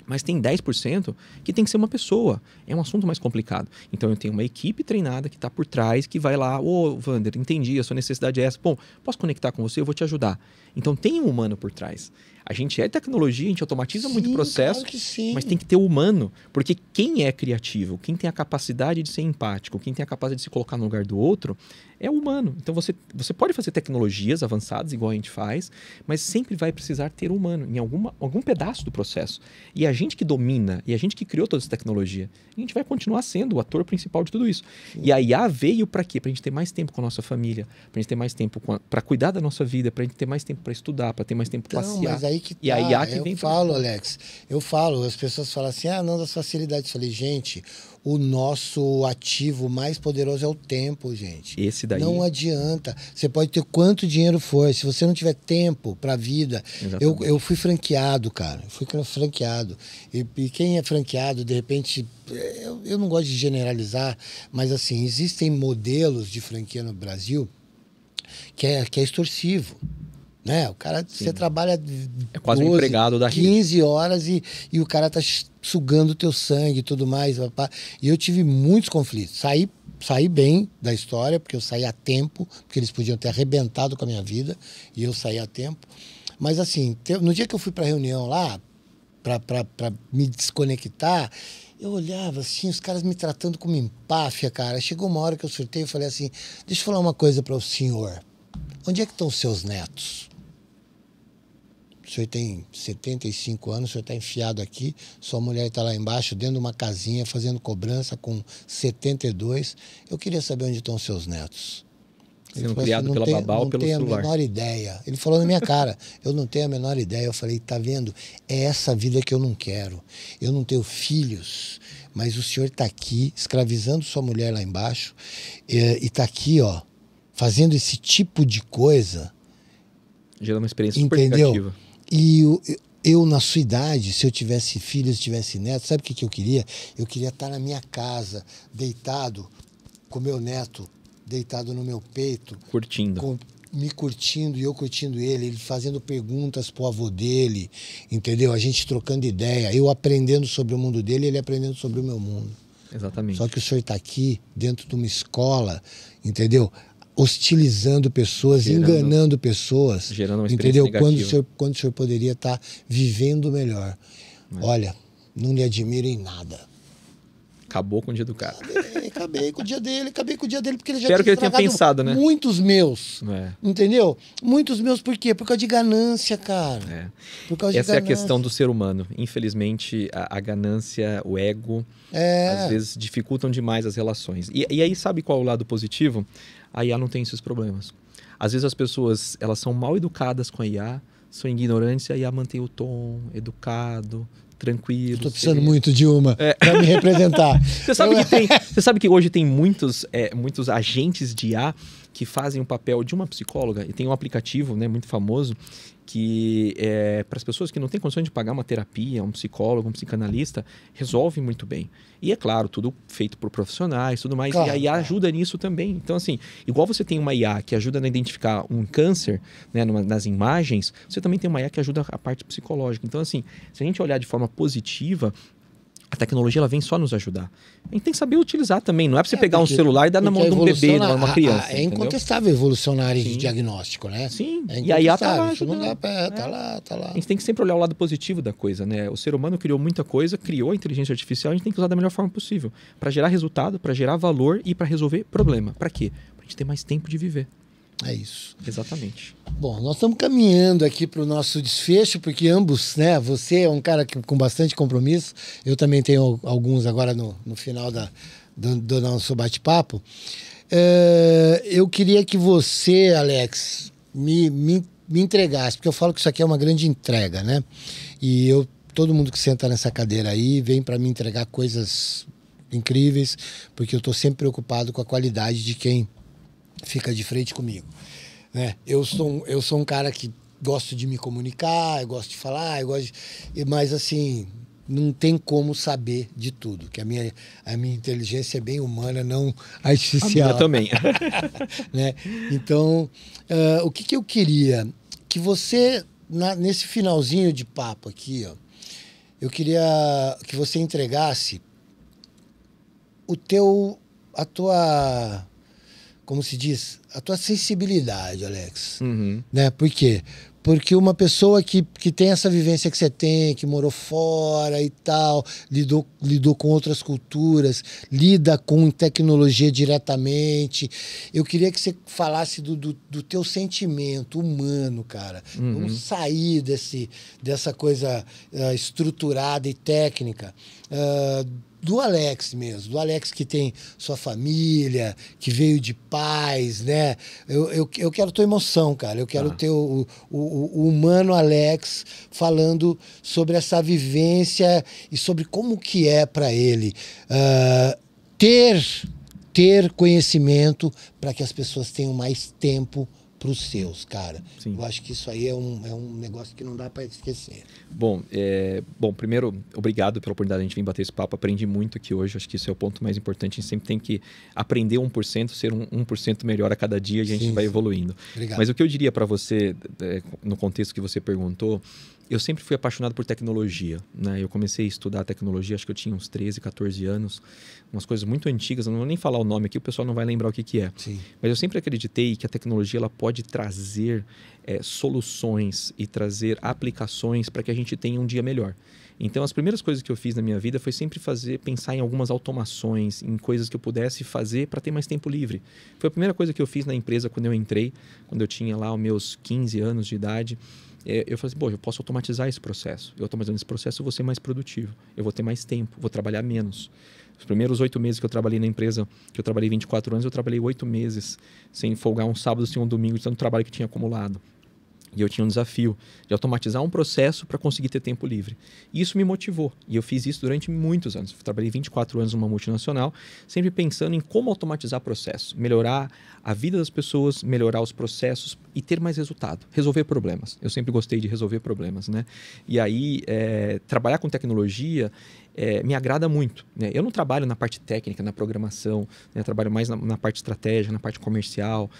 Mas tem 10% que tem que ser uma pessoa. É um assunto mais complicado. Então, eu tenho uma equipe treinada que está por trás, que vai lá, Wander, entendi, a sua necessidade é essa. Bom, posso conectar com você? Eu vou te ajudar. Então, tem um humano por trás. A gente é tecnologia, a gente automatiza muito o processo, claro que sim. Mas tem que ter o humano. Porque quem é criativo, quem tem a capacidade de ser empático, quem tem a capacidade de se colocar no lugar do outro, é o humano. Então, você pode fazer tecnologias avançadas, igual a gente faz, mas sempre vai precisar ter humano em algum pedaço do processo. E a gente que domina, e a gente que criou toda essa tecnologia, a gente vai continuar sendo o ator principal de tudo isso. Sim. E a IA veio para quê? Para a gente ter mais tempo com a nossa família, para a gente ter mais tempo para cuidar da nossa vida, para a gente ter mais tempo para estudar, para ter mais tempo para passear. Mas aí que tá. E a IA que vem Alex, as pessoas falam assim, não, das facilidades. Eu falei, gente, o nosso ativo mais poderoso é o tempo, gente. Esse daí. Não adianta. Você pode ter quanto dinheiro for. Se você não tiver tempo para a vida... Eu fui franqueado, cara. Eu fui franqueado. E quem é franqueado, de repente... Eu não gosto de generalizar, mas assim, existem modelos de franquia no Brasil que é extorsivo. Né? O cara, você trabalha é quase 12, um empregado da 15 rede. horas e o cara tá sugando o teu sangue e tudo mais. E eu tive muitos conflitos. Saí bem da história, porque eu saí a tempo, porque eles podiam ter arrebentado com a minha vida, e eu saí a tempo. Mas assim, no dia que eu fui para a reunião lá, para me desconectar, eu olhava assim, os caras me tratando como empáfia, cara. Chegou uma hora que eu surtei e falei assim, deixa eu falar uma coisa para o senhor. Onde é que estão os seus netos? O senhor tem 75 anos, o senhor está enfiado aqui, sua mulher está lá embaixo, dentro de uma casinha, fazendo cobrança com 72. Eu queria saber onde estão os seus netos. Sendo criado pela babá ou pelo celular. Não tenho a menor ideia. Ele falou na minha cara, eu não tenho a menor ideia. Eu falei, tá vendo? É essa vida que eu não quero. Eu não tenho filhos, mas o senhor está aqui escravizando sua mulher lá embaixo e está aqui, ó, fazendo esse tipo de coisa. Gerando uma experiência super negativa. E eu, na sua idade, se eu tivesse filhos, tivesse netos, sabe o que eu queria? Eu queria estar na minha casa, deitado, com meu neto deitado no meu peito. Curtindo. Me curtindo e eu curtindo ele fazendo perguntas pro avô dele, entendeu? A gente trocando ideia, eu aprendendo sobre o mundo dele e ele aprendendo sobre o meu mundo. Exatamente. Só que o senhor está aqui, dentro de uma escola, entendeu? Hostilizando pessoas, enganando pessoas. Gerando uma experiência entendeu? negativa. Quando o senhor poderia estar vivendo melhor. Olha, não lhe admiro em nada. Acabou com o dia do cara. Acabei com o dia dele, porque ele já Espero que ele tenha pensado, né? Muitos meus, entendeu? Muitos meus, por quê? Por causa de ganância, cara. Por causa Essa é a questão do ser humano. Infelizmente, a ganância, o ego, às vezes dificultam demais as relações. E aí, sabe qual é o lado positivo? A IA não tem esses problemas. Às vezes as pessoas, elas são mal educadas com a IA, são ignorantes, e a IA mantém o tom educado, tranquilo. Estou precisando muito de uma para me representar. Você sabe que hoje tem muitos agentes de IA que fazem o papel de uma psicóloga, e tem um aplicativo, né, muito famoso que para as pessoas que não têm condições de pagar uma terapia, um psicólogo, um psicanalista, resolve muito bem. E é claro, tudo feito por profissionais, tudo mais, claro, e a IA ajuda nisso também. Então, assim, igual você tem uma IA que ajuda a identificar um câncer, né, nas imagens, você também tem uma IA que ajuda a parte psicológica. Então, assim, se a gente olhar de forma positiva, a tecnologia ela vem só nos ajudar. A gente tem que saber utilizar também. Não é para você pegar um celular e dar na mão de um bebê, de uma criança. É incontestável a evolução na área de diagnóstico, né? Sim. E a IA tá lá. Isso não dá tá lá. A gente tem que sempre olhar o lado positivo da coisa, né? O ser humano criou muita coisa, criou a inteligência artificial, a gente tem que usar da melhor forma possível. Para gerar resultado, para gerar valor e para resolver problema. Para quê? Para a gente ter mais tempo de viver. É isso. Exatamente. Bom, nós estamos caminhando aqui para o nosso desfecho, porque ambos, né? Você é um cara com bastante compromisso, eu também tenho alguns agora no final do nosso bate-papo. Eu queria que você, Alex, me entregasse, porque eu falo que isso aqui é uma grande entrega, né? E todo mundo que senta nessa cadeira aí vem para me entregar coisas incríveis, porque eu estou sempre preocupado com a qualidade de quem fica de frente comigo, né? Eu sou um cara que gosto de me comunicar, eu gosto de falar, mas assim, não tem como saber de tudo, que a minha inteligência é bem humana, não artificial. A minha também. Né? Então, o que eu queria? Que você, nesse finalzinho de papo aqui, ó, eu queria que você entregasse a tua... como se diz, a tua sensibilidade, Alex. Uhum. Né? Por quê? Porque uma pessoa que tem essa vivência que você tem, que morou fora e tal, lidou com outras culturas, lida com tecnologia diretamente. Eu queria que você falasse do teu sentimento humano, cara. Uhum. Vamos sair dessa coisa estruturada e técnica. Do Alex mesmo, do Alex que tem sua família, que veio de paz, né? Eu quero tua emoção, cara. Eu quero ter o humano Alex falando sobre essa vivência e sobre como que é para ele ter conhecimento para que as pessoas tenham mais tempo para os seus, cara. Sim. Eu acho que isso aí é um negócio que não dá para esquecer. Bom, primeiro, obrigado pela oportunidade de a gente vir bater esse papo. Aprendi muito aqui hoje, acho que isso é o ponto mais importante. A gente sempre tem que aprender 1%, ser 1% melhor a cada dia, e a gente vai evoluindo. Obrigado. Mas o que eu diria para você, no contexto que você perguntou, eu sempre fui apaixonado por tecnologia, né? Eu comecei a estudar tecnologia, acho que eu tinha uns 13, 14 anos, umas coisas muito antigas, eu não vou nem falar o nome aqui, o pessoal não vai lembrar o que é. Sim. Mas eu sempre acreditei que a tecnologia ela pode trazer soluções e trazer aplicações para que a gente tenha um dia melhor. Então, as primeiras coisas que eu fiz na minha vida foi sempre pensar em algumas automações, em coisas que eu pudesse fazer para ter mais tempo livre. Foi a primeira coisa que eu fiz na empresa quando eu entrei, quando eu tinha lá os meus 15 anos de idade. Eu falei assim, eu posso automatizar esse processo. Eu automatizando esse processo, eu vou ser mais produtivo. Eu vou ter mais tempo, vou trabalhar menos. Os primeiros 8 meses que eu trabalhei na empresa, que eu trabalhei 24 anos, eu trabalhei 8 meses sem folgar um sábado, sem um domingo, de tanto trabalho que tinha acumulado. E eu tinha um desafio de automatizar um processo para conseguir ter tempo livre. E isso me motivou. E eu fiz isso durante muitos anos. Eu trabalhei 24 anos numa multinacional, sempre pensando em como automatizar processos, melhorar a vida das pessoas, melhorar os processos e ter mais resultado, resolver problemas. Eu sempre gostei de resolver problemas, né? E aí, trabalhar com tecnologia me agrada muito, né? Eu não trabalho na parte técnica, na programação, né? Eu trabalho mais na parte estratégica, na parte comercial,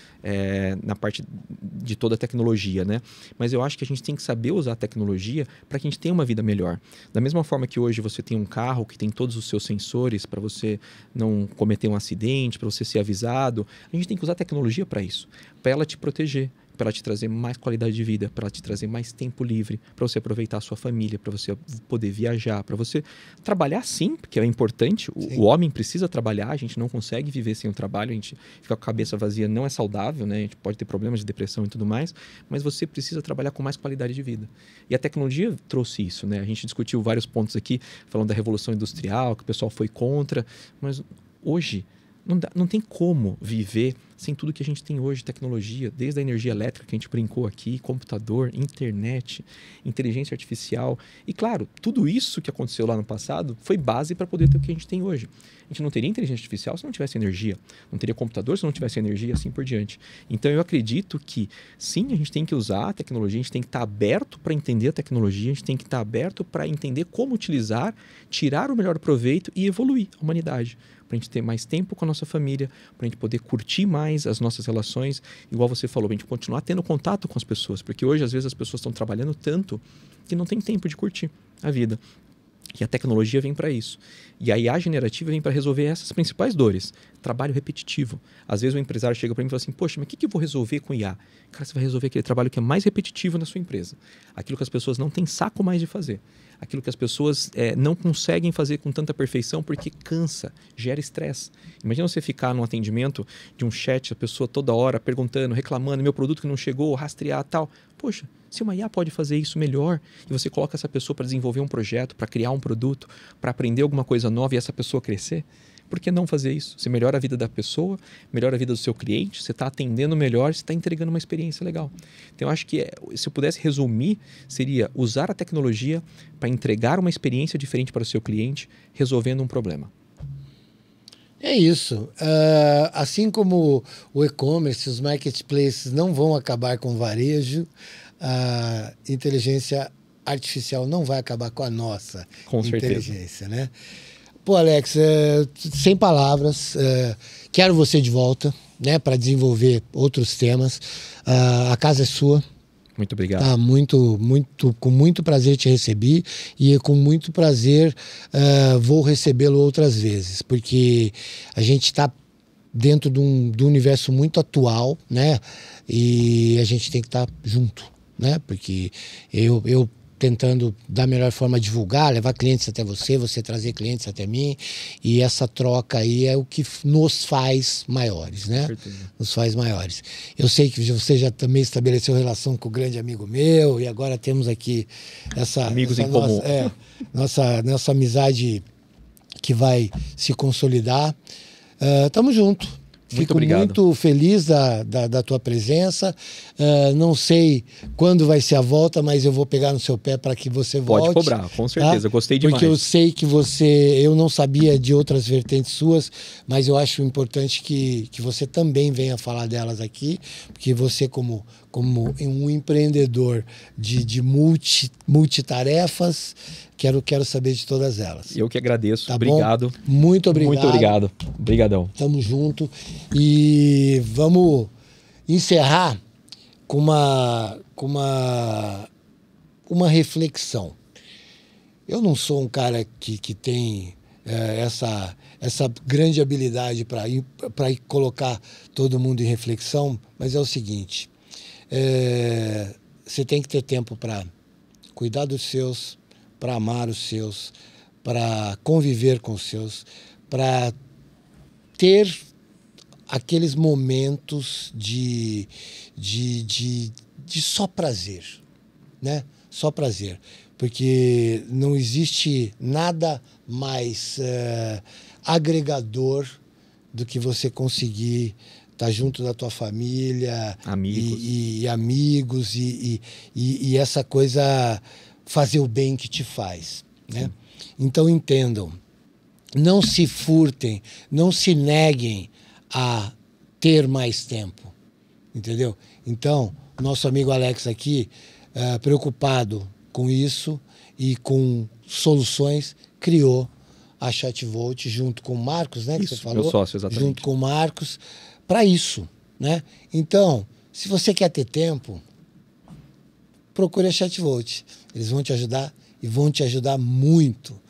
na parte de toda a tecnologia, né? Mas eu acho que a gente tem que saber usar a tecnologia para que a gente tenha uma vida melhor. Da mesma forma que hoje você tem um carro que tem todos os seus sensores para você não cometer um acidente, para você ser avisado, a gente tem que usar a tecnologia para isso, para ela te proteger, para ela te trazer mais qualidade de vida, para ela te trazer mais tempo livre, para você aproveitar a sua família, para você poder viajar, para você trabalhar sim, porque é importante. O homem precisa trabalhar, a gente não consegue viver sem o trabalho, a gente fica com a cabeça vazia, não é saudável, né? A gente pode ter problemas de depressão e tudo mais, mas você precisa trabalhar com mais qualidade de vida. E a tecnologia trouxe isso, né? A gente discutiu vários pontos aqui, falando da Revolução Industrial, que o pessoal foi contra, mas hoje não tem como viver sem tudo que a gente tem hoje, tecnologia, desde a energia elétrica que a gente brincou aqui, computador, internet, inteligência artificial. E claro, tudo isso que aconteceu lá no passado foi base para poder ter o que a gente tem hoje. A gente não teria inteligência artificial se não tivesse energia, não teria computador se não tivesse energia, assim por diante. Então eu acredito que sim, a gente tem que usar a tecnologia, a gente tem que estar aberto para entender a tecnologia, a gente tem que estar aberto para entender como utilizar, tirar o melhor proveito e evoluir a humanidade, para a gente ter mais tempo com a nossa família, para a gente poder curtir mais as nossas relações, igual você falou, para a gente continuar tendo contato com as pessoas, porque hoje às vezes as pessoas estão trabalhando tanto que não tem tempo de curtir a vida. E a tecnologia vem para isso. E a IA generativa vem para resolver essas principais dores. Trabalho repetitivo. Às vezes o empresário chega para mim e fala assim, poxa, mas o que eu vou resolver com IA? Cara, você vai resolver aquele trabalho que é mais repetitivo na sua empresa. Aquilo que as pessoas não têm saco mais de fazer. Aquilo que as pessoas não conseguem fazer com tanta perfeição porque cansa, gera estresse. Imagina você ficar num atendimento de um chat, a pessoa toda hora perguntando, reclamando, meu produto que não chegou, rastrear tal. Poxa, se uma IA pode fazer isso melhor e você coloca essa pessoa para desenvolver um projeto, para criar um produto, para aprender alguma coisa nova e essa pessoa crescer, por que não fazer isso? Você melhora a vida da pessoa, melhora a vida do seu cliente, você está atendendo melhor, você está entregando uma experiência legal. Então, eu acho que se eu pudesse resumir, seria usar a tecnologia para entregar uma experiência diferente para o seu cliente, resolvendo um problema. É isso. Assim como o e-commerce, os marketplaces não vão acabar com o varejo, a inteligência artificial não vai acabar com a nossa inteligência, né? Pô, Alex, sem palavras, quero você de volta, né, para desenvolver outros temas. A casa é sua. Muito obrigado. Tá, com muito prazer te recebi e com muito prazer vou recebê-lo outras vezes, porque a gente está dentro de um universo muito atual, né? E a gente tem que estar junto, né? Porque eu tentando da melhor forma divulgar, levar clientes até você trazer clientes até mim, e essa troca aí é o que nos faz maiores, né? Nos faz maiores. Eu sei que você já também estabeleceu relação com o grande amigo meu, e agora temos aqui amigos em comum. Nossa amizade que vai se consolidar. Tamo junto. Fico muito feliz da tua presença. Não sei quando vai ser a volta, mas eu vou pegar no seu pé para que você volte. Pode cobrar, com certeza. Tá? Gostei demais. Porque eu sei que eu não sabia de outras vertentes suas, mas eu acho importante que você também venha falar delas aqui, porque você como um empreendedor de multitarefas, quero saber de todas elas. Eu que agradeço. Tá obrigado. Bom? Muito obrigado. Muito obrigado. Obrigadão. Tamo junto. E vamos encerrar com uma reflexão. Eu não sou um cara que tem essa grande habilidade para colocar todo mundo em reflexão, mas é o seguinte, você tem que ter tempo para cuidar dos seus, para amar os seus, para conviver com os seus, para ter aqueles momentos de só prazer, né? Só prazer. Porque não existe nada mais agregador do que você conseguir estar junto da tua família, amigos e essa coisa fazer o bem que te faz, né? Então entendam, não se furtem, não se neguem a ter mais tempo, entendeu? Então, nosso amigo Alex aqui, preocupado com isso e com soluções, criou a Chatvolt junto com o Marcos, né? Que isso, você falou, meu sócio, exatamente. Junto com o Marcos, para isso, né? Então, se você quer ter tempo, procure a Chatvolt. Eles vão te ajudar e vão te ajudar muito.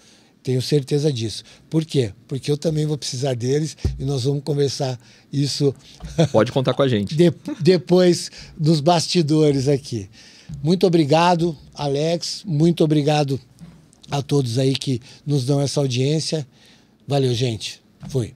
Tenho certeza disso. Por quê? Porque eu também vou precisar deles e nós vamos conversar isso. Pode contar com a gente. Depois dos bastidores aqui. Muito obrigado, Alex. Muito obrigado a todos aí que nos dão essa audiência. Valeu, gente. Fui.